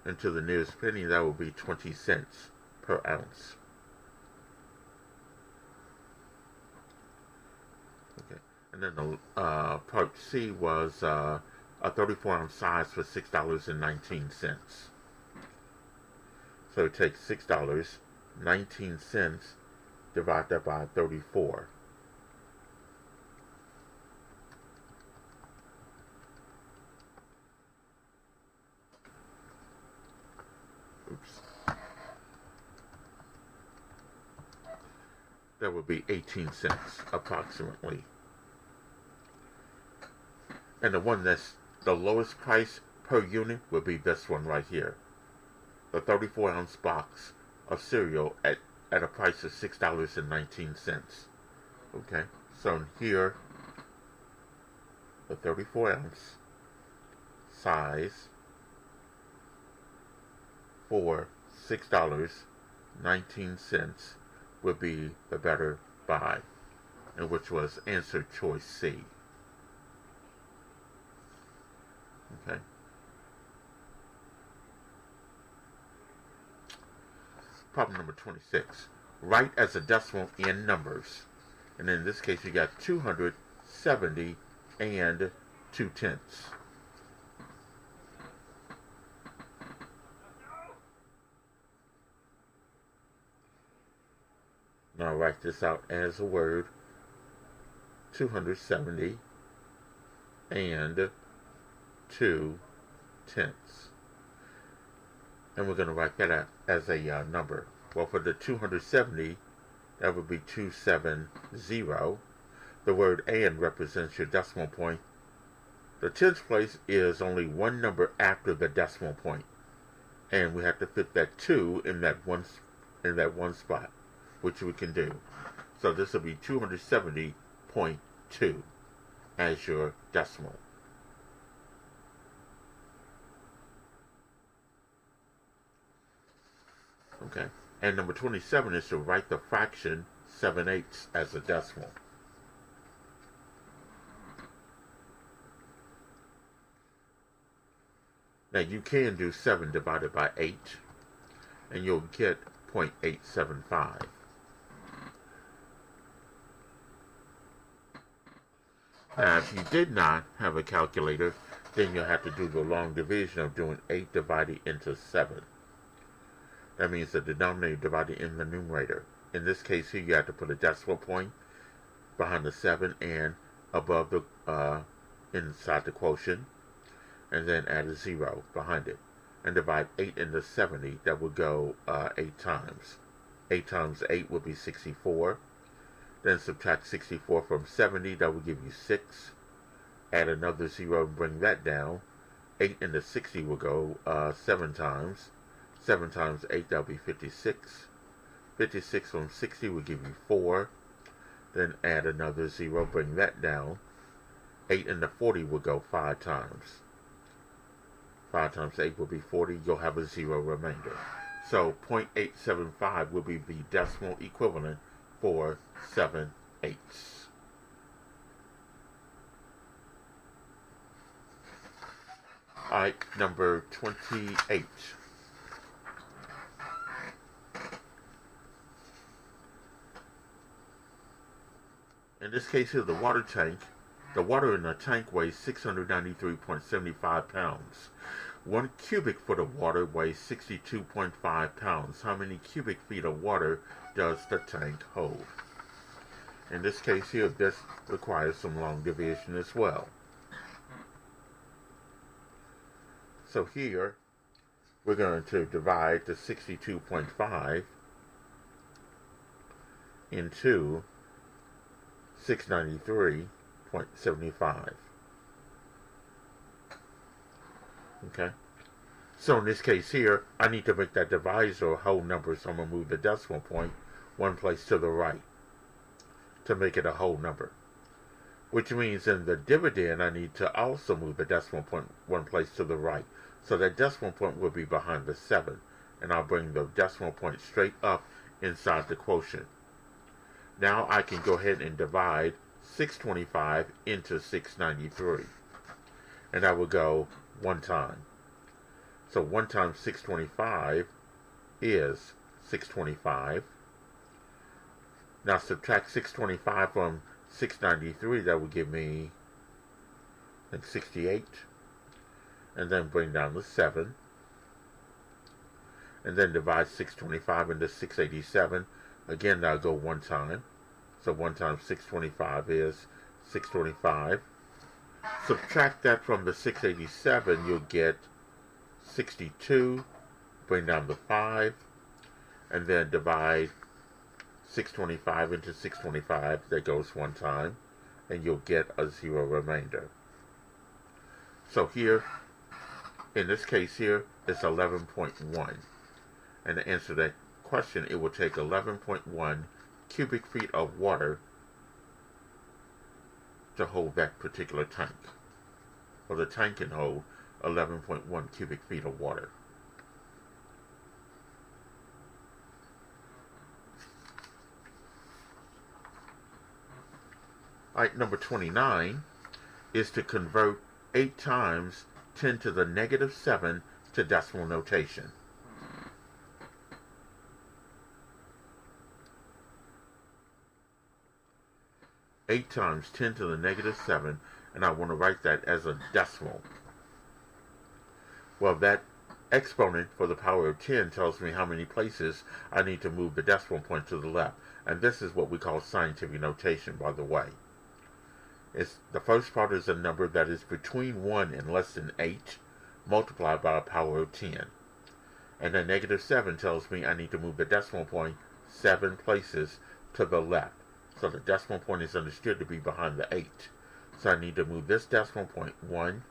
and to the nearest penny, that will be 20 cents per ounce. Okay, and then the part C was a 34-ounce size for $6.19. So take $6.19, divide that by 34. Oops. That would be 18 cents approximately. And the one that's the lowest price per unit would be this one right here. The 34-ounce box of cereal at a price of $6.19. Okay, so here, the 34-ounce size for $6.19 would be the better buy, and which was answer choice C. Okay. Problem number 26. Write as a decimal in numbers. And in this case, you got 270 and 2/10. Now write this out as a word. 270 and 2/10. And we're going to write that out as a number. Well, for the 270, that would be 270. The word and represents your decimal point. The 10th place is only one number after the decimal point, and we have to fit that 2 in that one spot, which we can do. So this will be 270.2 as your decimal. Okay, and number 27 is to write the fraction 7/8 as a decimal. Now you can do 7 divided by 8, and you'll get 0.875. Now, if you did not have a calculator, then you'll have to do the long division of doing 8 divided into 7. That means the denominator divided in the numerator. In this case here, you have to put a decimal point behind the 7 and above the inside the quotient, and then add a 0 behind it, and divide 8 into 70. That would go 8 times. 8 times 8 would be 64. Then subtract 64 from 70. That will give you 6. Add another 0 and bring that down. 8 into 60 will go 7 times. 7 times 8, that will be 56. 56 from 60 will give you 4. Then add another 0, bring that down. 8 into 40 will go 5 times. 5 times 8 will be 40. You'll have a 0 remainder. So 0.875 will be the decimal equivalent for 7/8. Alright, number 28. In this case here, the water tank. The water in the tank weighs 693.75 pounds. 1 cubic foot of water weighs 62.5 pounds. How many cubic feet of water does the tank hold? In this case here, this requires some long division as well. So here, we're going to divide the 62.5 into 693.75. Okay? So in this case here, I need to make that divisor a whole number, so I'm going to move the decimal point one place to the right to make it a whole number. Which means in the dividend, I need to also move the decimal point one place to the right. So that decimal point will be behind the 7. And I'll bring the decimal point straight up inside the quotient. Now I can go ahead and divide 625 into 693. And that will go 1 time. So 1 times 625 is 625. Now subtract 625 from 693, that would give me like 68. And then bring down the 7. And then divide 625 into 687. Again, that'll go 1 time. So 1 times 625 is 625. Subtract that from the 687, you'll get 62. Bring down the 5. And then divide 625 into 625. That goes 1 time. And you'll get a 0 remainder. So here, in this case here, it's 11.1. And to answer that question, it will take 11.1 cubic feet of water to hold that particular tank. Well, the tank can hold 11.1 cubic feet of water. Alright, number 29 is to convert 8 times 10 to the negative 7 to decimal notation. Eight times 10 to the negative 7, and I want to write that as a decimal. Well, that exponent for the power of 10 tells me how many places I need to move the decimal point to the left. And this is what we call scientific notation, by the way. The first part is a number that is between 1 and less than 8, multiplied by a power of 10. And the negative 7 tells me I need to move the decimal point 7 places to the left. So the decimal point is understood to be behind the 8. So I need to move this decimal point 1,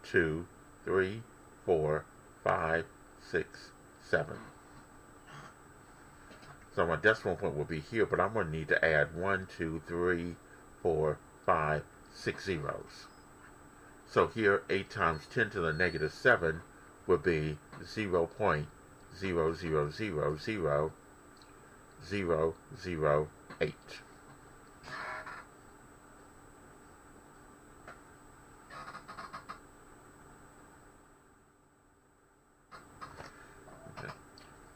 2, 3, 4, 5, 6, 7. So my decimal point will be here, but I'm going to need to add 1, 2, 3, 4, 5, 6 zeros. So here, 8 times 10 to the negative 7 would be 0.0000008.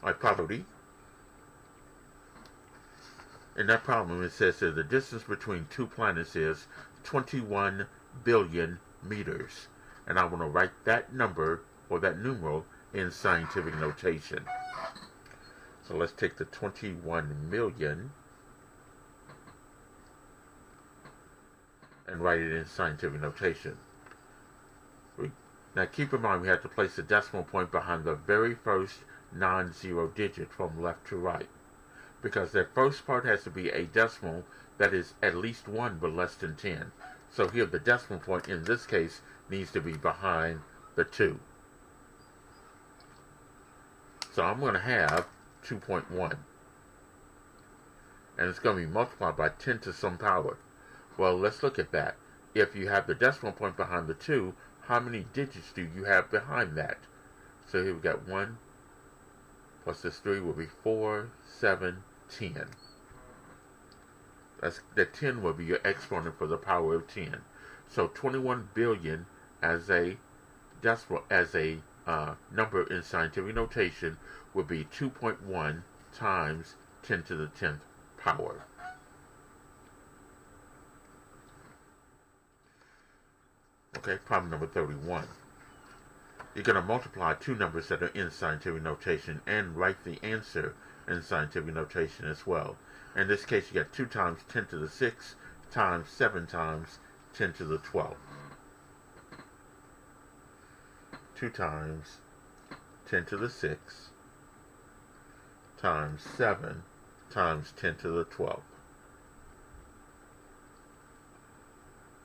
Alright, probability. In that problem, it says that the distance between two planets is 21 billion meters. And I want to write that number, or that numeral, in scientific notation. So let's take the 21 million and write it in scientific notation. Now keep in mind we have to place a decimal point behind the very first non-zero digit from left to right, because that first part has to be a decimal that is at least 1 but less than 10. So here the decimal point in this case needs to be behind the 2. So I'm going to have 2.1. And it's going to be multiplied by 10 to some power. Well, let's look at that. If you have the decimal point behind the 2, how many digits do you have behind that? So here we got 1 plus this 3 will be 4, 7, 10. The 10 will be your exponent for the power of 10. So 21 billion as a decimal, as a number in scientific notation would be 2.1 times 10 to the 10th power. Okay, problem number 31. You're going to multiply two numbers that are in scientific notation and write the answer in scientific notation as well. In this case, you got 2 times 10 to the 6 times 7 times 10 to the 12. 2 times 10 to the 6 times 7 times 10 to the 12.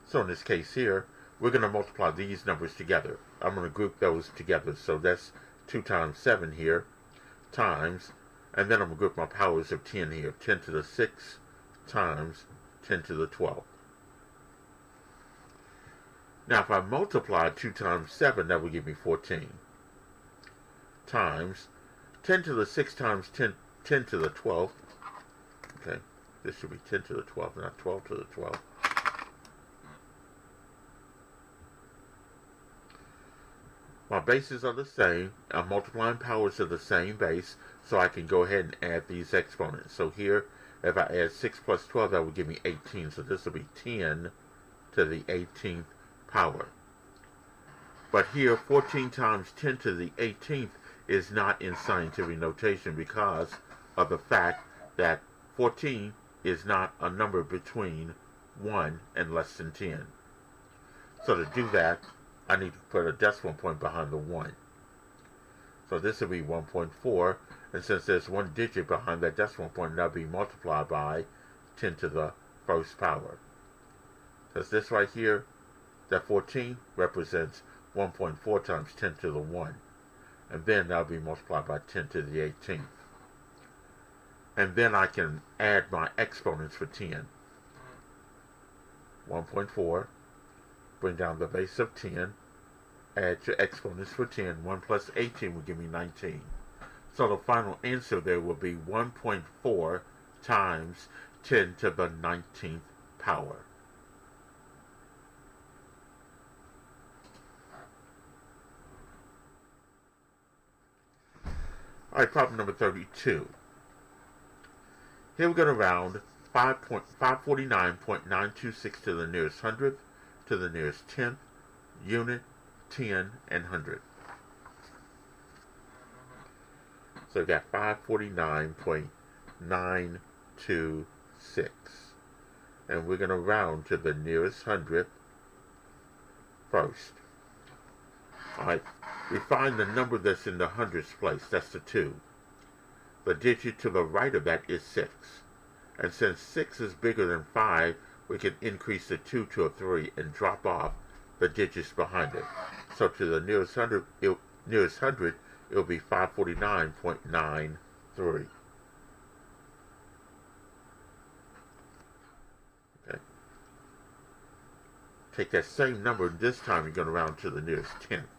So in this case here, we're going to multiply these numbers together. I'm going to group those together. So that's 2 times 7 here, times, and then I'm going to group my powers of 10 here. 10 to the 6 times 10 to the 12. Now if I multiply 2 times 7, that will give me 14. Times 10 to the 6 times 10 to the 12. Okay, this should be 10 to the 12, not 12 to the 12. My bases are the same. I'm multiplying powers of the same base, so I can go ahead and add these exponents. So here, if I add 6 plus 12, that would give me 18. So this will be 10 to the 18th power. But here, 14 times 10 to the 18th is not in scientific notation because of the fact that 14 is not a number between 1 and less than 10. So to do that, I need to put a decimal point behind the 1. So this will be 1.4, and since there's one digit behind that decimal point, that'll be multiplied by 10 to the first power. Because this right here, that 14 represents 1.4 times 10 to the 1. And then that'll be multiplied by 10 to the 18th. And then I can add my exponents for 10. 1.4. Bring down the base of 10, add your exponents for 10. 1 plus 18 will give me 19. So the final answer there will be 1.4 times 10 to the 19th power. Alright, problem number 32. Here we're going to round 549.926 to the nearest hundredth, to the nearest tenth, unit, 10, and hundred. So we got 549.926. And we're going to round to the nearest hundredth first. Alright, we find the number that's in the hundredths place. That's the 2. The digit to the right of that is 6. And since 6 is bigger than 5, we can increase the 2 to a 3 and drop off the digits behind it. So to the nearest hundred, it'll be 549.93. Okay. Take that same number, and this time you're going to round to the nearest tenth.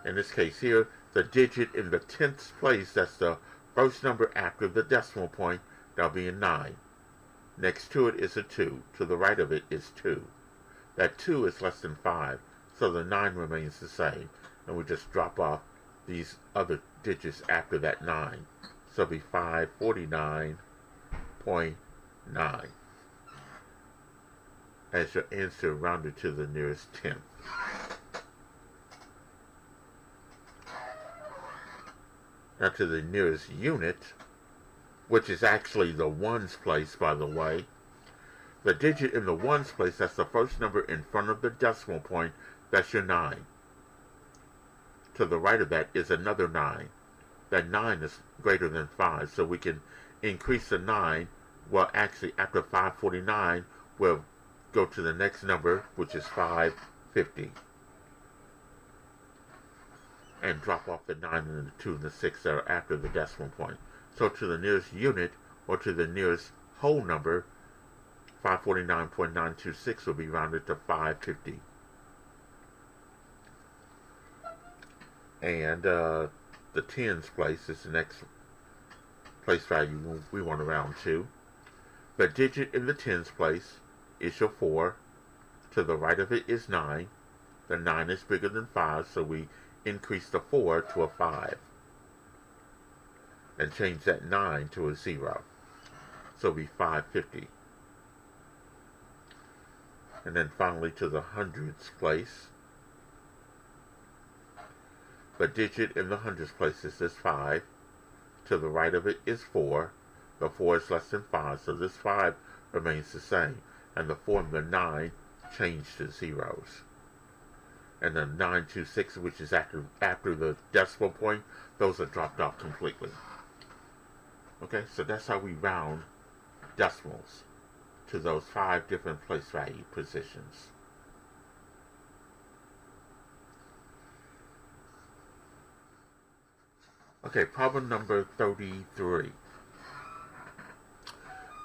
In this case here, the digit in the tenth place, that's the first number after the decimal point, that'll be a 9. Next to it is a 2. To the right of it is 2. That 2 is less than 5, so the 9 remains the same. And we just drop off these other digits after that 9. So it'll be 549.9 as your answer rounded to the nearest tenth. Now to the nearest unit, which is actually the ones place, by the way. The digit in the ones place, that's the first number in front of the decimal point, that's your 9. To the right of that is another 9. That 9 is greater than 5, so we can increase the 9. Well, actually, after 549, we'll go to the next number, which is 550. And drop off the 9 and the 2 and the 6 that are after the decimal point. So to the nearest unit, or to the nearest whole number, 549.926 will be rounded to 550. And the tens place is the next place value we want to round to. The digit in the tens place is your 4. To the right of it is 9. The 9 is bigger than 5, so we increase the 4 to a 5. And change that 9 to a 0. So it'll be 550. And then finally to the hundreds place. The digit in the hundreds place is this 5. To the right of it is 4. The 4 is less than 5, so this 5 remains the same. And the 4 and the 9 change to zeros. And the 926, which is after the decimal point, those are dropped off completely. Okay, so that's how we round decimals to those 5 different place value positions. Okay, problem number 33.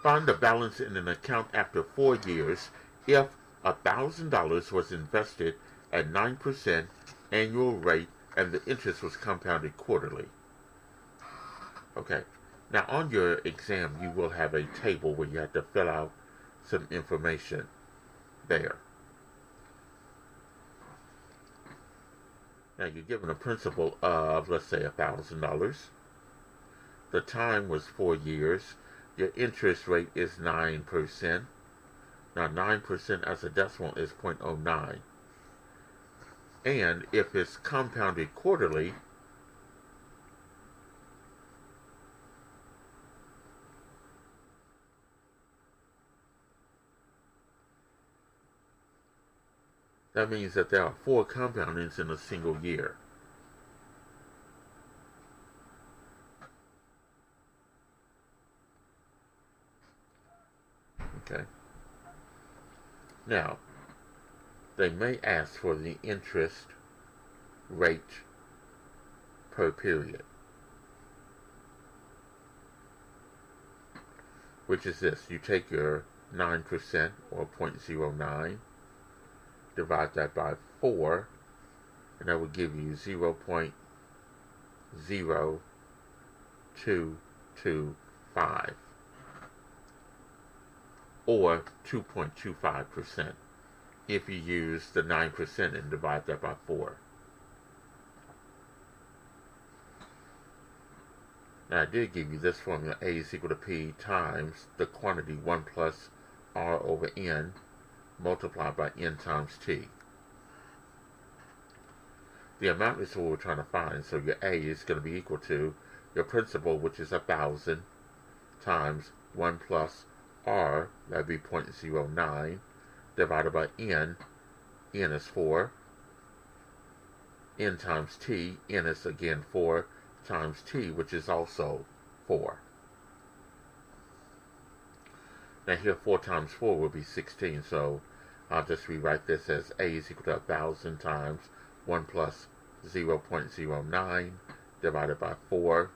Find the balance in an account after 4 years if $1,000 was invested at 9% annual rate and the interest was compounded quarterly. Okay, now on your exam you will have a table where you have to fill out some information there. Now you're given a principal of, let's say, $1,000. The time was 4 years. Your interest rate is 9%. Now 9% as a decimal is 0.09. And if it's compounded quarterly, that means that there are 4 compoundings in a single year. Okay. Now, they may ask for the interest rate per period, which is this. You take your 9% or 0.09, divide that by 4, and that will give you 0.0225, or 2.25% if you use the 9% and divide that by 4. Now I did give you this formula: A is equal to P times the quantity 1 plus R over N multiplied by N times T. The amount is what we're trying to find, so your A is going to be equal to your principal, which is 1,000, times 1 plus R, that would be 0.09, divided by N. N is 4. N times T, N is again 4, times T, which is also 4. Now here 4 times 4 will be 16, so I'll just rewrite this as A is equal to 1,000 times 1 plus 0.09 divided by 4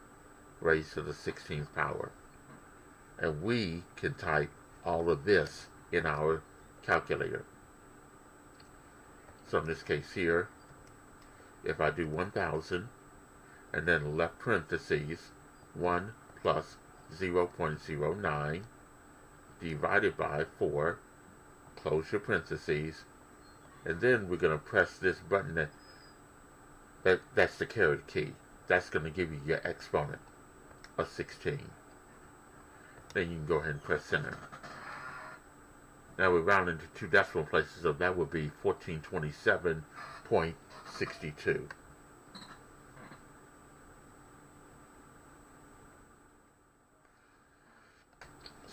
raised to the 16th power. And we can type all of this in our calculator. So in this case here, if I do 1,000 and then left parentheses 1 plus 0.09 divided by 4, close your parentheses, and then we're going to press this button That's the caret key. That's going to give you your exponent of 16. Then you can go ahead and press enter. Now we round into two decimal places, so that would be 1427.62.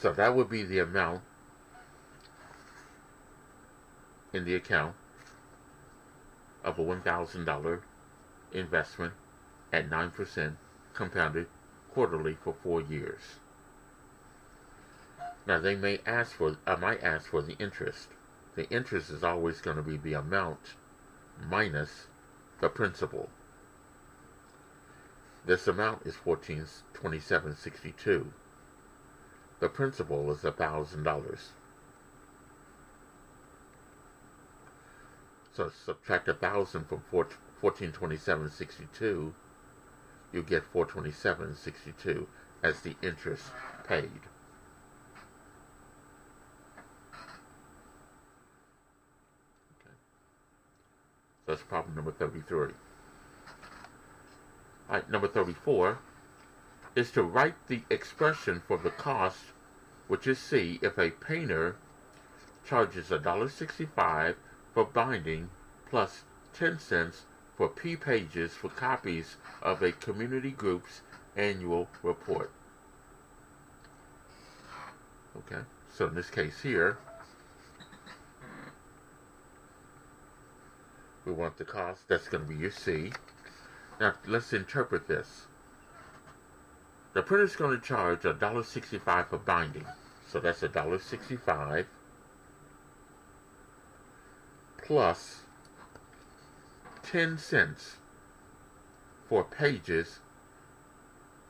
So that would be the amount in the account of a $1,000 investment at 9% compounded quarterly for 4 years. Now I might ask for the interest. The interest is always going to be the amount minus the principal. This amount is $1427.62. The principal is $1,000. So subtract 1,000 from 1427.62, you get 427.62 as the interest paid. Okay. So that's problem number 33. Alright, number 34 is to write the expression for the cost, which is C, if a painter charges $1.65 for binding plus 10 cents for P pages for copies of a community group's annual report. Okay, so in this case here, we want the cost. That's going to be your C. Now let's interpret this. The printer's going to charge $1.65 for binding. So that's $1.65 plus 10 cents for pages,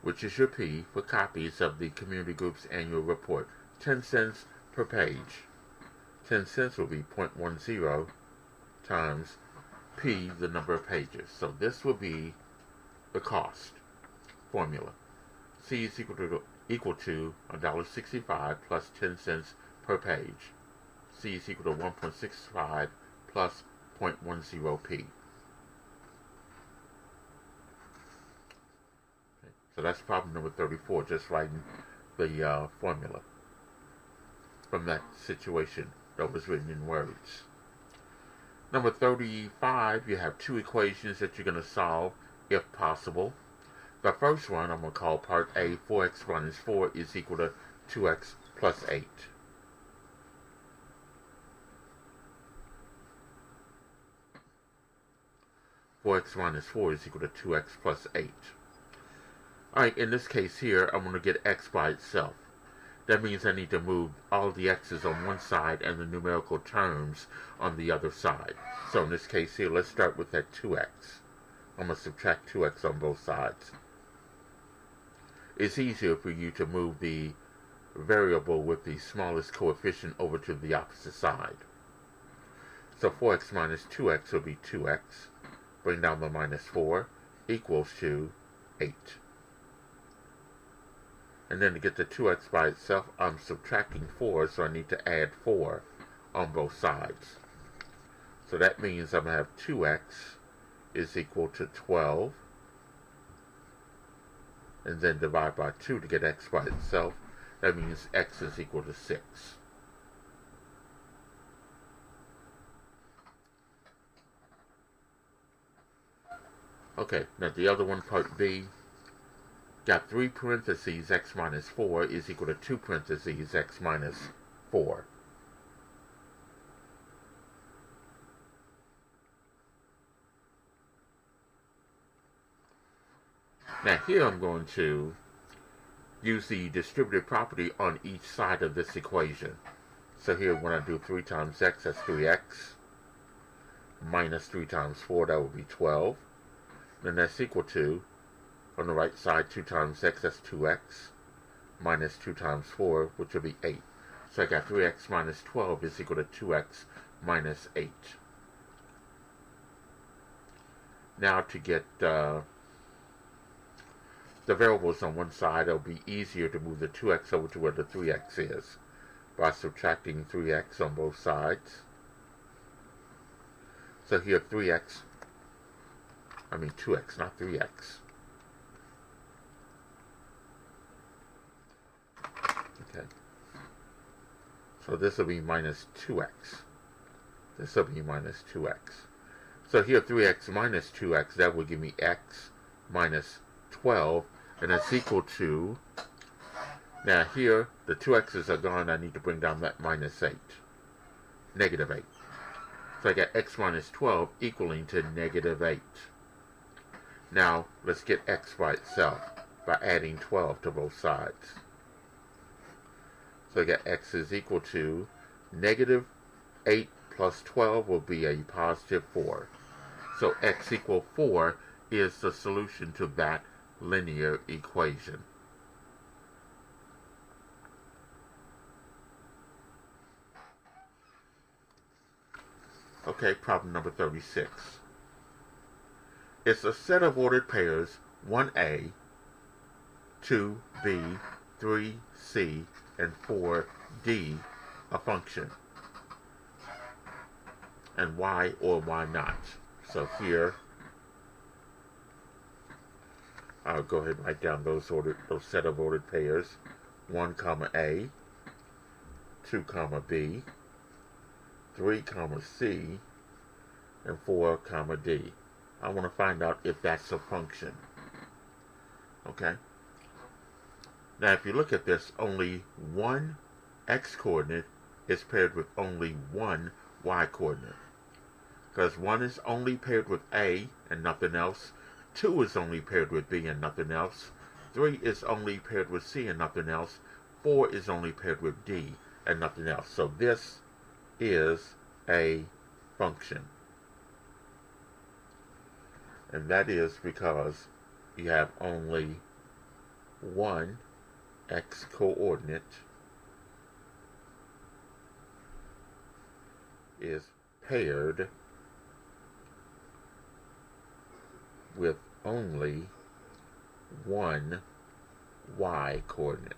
which is your P, for copies of the community group's annual report. 10 cents per page. 10 cents will be 0.10 times P, the number of pages. So this will be the cost formula. C is equal to $1.65 plus 10 cents per page. C is equal to 1.65 plus 0.10p. Okay, so that's problem number 34, just writing the formula from that situation that was written in words. Number 35, you have two equations that you're going to solve if possible. The first one I'm going to call part A. 4x minus 4 is equal to 2x plus 8. X minus 4 is equal to 2x plus 8. Alright, in this case here, I'm going to get x by itself. That means I need to move all the x's on one side and the numerical terms on the other side. So in this case here, let's start with that 2x. I'm going to subtract 2x on both sides. It's easier for you to move the variable with the smallest coefficient over to the opposite side. So 4x minus 2x will be 2x. Bring down the minus 4 equals to 8. And then to get the 2x by itself, I'm subtracting 4, so I need to add 4 on both sides. So that means I'm going to have 2x is equal to 12. And then divide by 2 to get x by itself. That means x is equal to 6. Okay, now the other one, part B, got 3 parentheses, x minus 4 is equal to 2 parentheses, x minus 4. Now here I'm going to use the distributive property on each side of this equation. So here when I do 3 times x, that's 3x, minus 3 times 4, that would be 12. Then that's equal to, on the right side, 2 times x, that's 2x, minus 2 times 4, which will be 8. So I got 3x minus 12 is equal to 2x minus 8. Now to get the variables on one side, it'll be easier to move the 2x over to where the 3x is by subtracting 3x on both sides. So here 3x I mean 2x, not 3x. Okay. So this will be minus 2x. This will be minus 2x. So here 3x minus 2x, that will give me x minus 12, and that's equal to, now here the 2x's are gone, I need to bring down that minus 8. Negative 8. So I got x minus 12 equaling to negative 8. Now let's get x by itself by adding 12 to both sides. So I got x is equal to negative 8 plus 12 will be a positive 4. So x equal 4 is the solution to that linear equation. Okay, problem number 36. It's a set of ordered pairs 1a, 2b, 3c, and 4d a function. And why or why not? So here, I'll go ahead and write down those set of ordered pairs. 1 comma a, 2 comma b, 3 comma c, and 4 comma d. I want to find out if that's a function. Okay? Now if you look at this, only one x coordinate is paired with only one y coordinate. Because 1 is only paired with a and nothing else. 2 is only paired with b and nothing else. 3 is only paired with c and nothing else. 4 is only paired with d and nothing else. So this is a function. And that is because you have only one x coordinate is paired with only one y coordinate.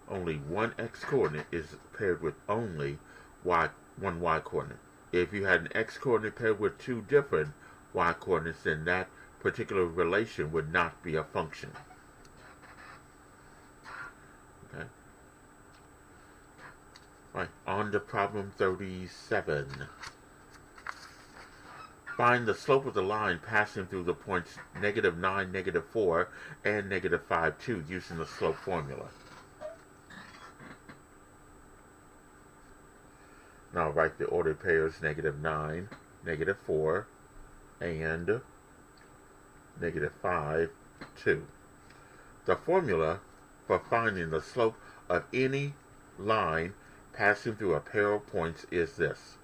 Only one x coordinate is paired with only one y coordinate. If you had an x coordinate paired with two different y coordinates, then that particular relation would not be a function. Okay. Right, on to problem 37. Find the slope of the line passing through the points -9, -4, and -5, 2 using the slope formula. Now write the ordered pairs -9, -4, and -5, 2. The formula for finding the slope of any line passing through a pair of points is this.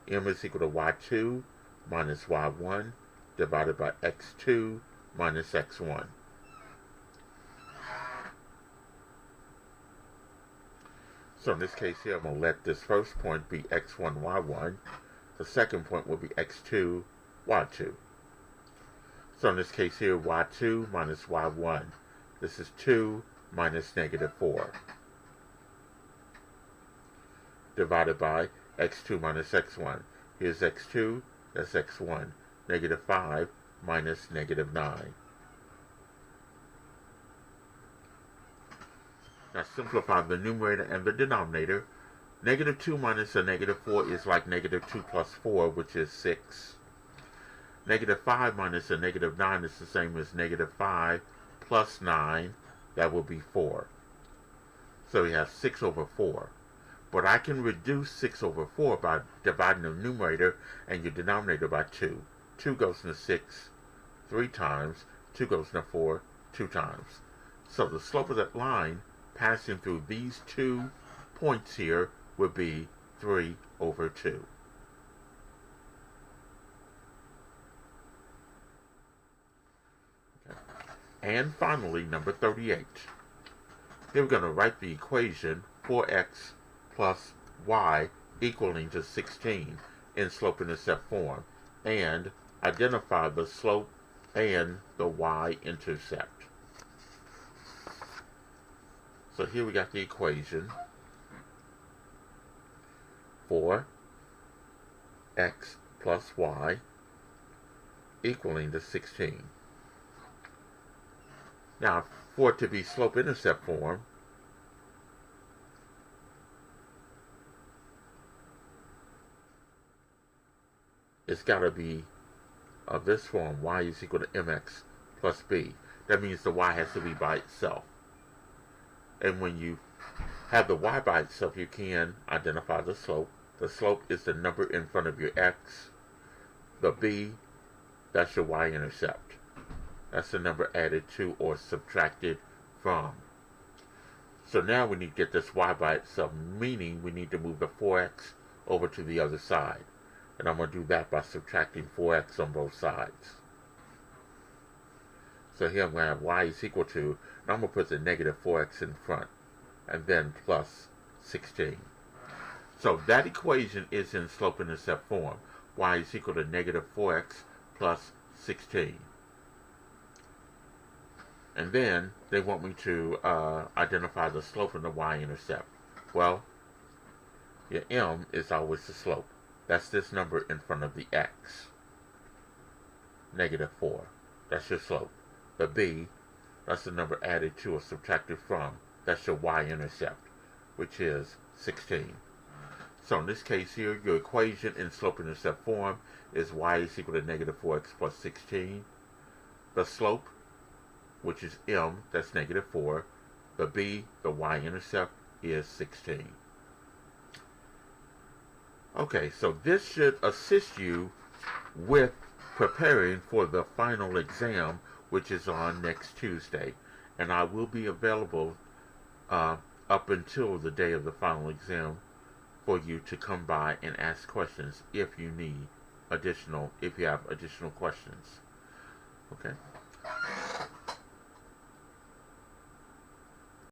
M is equal to y2 minus y1 divided by x2 minus x1. So in this case here, I'm going to let this first point be x1, y1. The second point will be x2, y2. So in this case here, y2 minus y1. This is 2 minus -4. Divided by x2 minus x1. Here's x2, that's x1. -5 minus -9. Now simplify the numerator and the denominator. -2 minus a -4 is like -2 plus 4, which is 6. -5 minus a -9 is the same as -5 plus 9. That will be 4. So we have 6 over 4. But I can reduce 6 over 4 by dividing the numerator and your denominator by 2. 2 goes into 6 3 times. 2 goes into 4 2 times. So the slope of that line passing through these 2 points here would be 3 over 2. Okay. And finally, number 38. Here we're going to write the equation 4x plus y equaling to 16 in slope-intercept form, and identify the slope and the y-intercept. So here we got the equation. 4 x plus y equaling the 16. Now, for it to be slope-intercept form, it's got to be of this form, y is equal to mx plus b. That means the y has to be by itself. And when you have the y by itself, you can identify the slope. The slope is the number in front of your x. The b, that's your y-intercept. That's the number added to or subtracted from. So now we need to get this y by itself, meaning we need to move the 4x over to the other side. And I'm going to do that by subtracting 4x on both sides. So here I'm going to have y is equal to, and I'm going to put the negative 4x in front, and then plus 16. So that equation is in slope-intercept form. Y is equal to negative 4x plus 16. And then they want me to identify the slope of the y-intercept. Well, your m is always the slope. That's this number in front of the x. Negative 4. That's your slope. The b, that's the number added to or subtracted from. That's your y-intercept, which is 16. So in this case here, your equation in slope-intercept form is y is equal to negative 4x plus 16. The slope, which is m, that's negative 4. The b, the y-intercept, is 16. Okay, so this should assist you with preparing for the final exam, which is on next Tuesday. And I will be available up until the day of the final exam for you to come by and ask questions if you need if you have additional questions. Okay?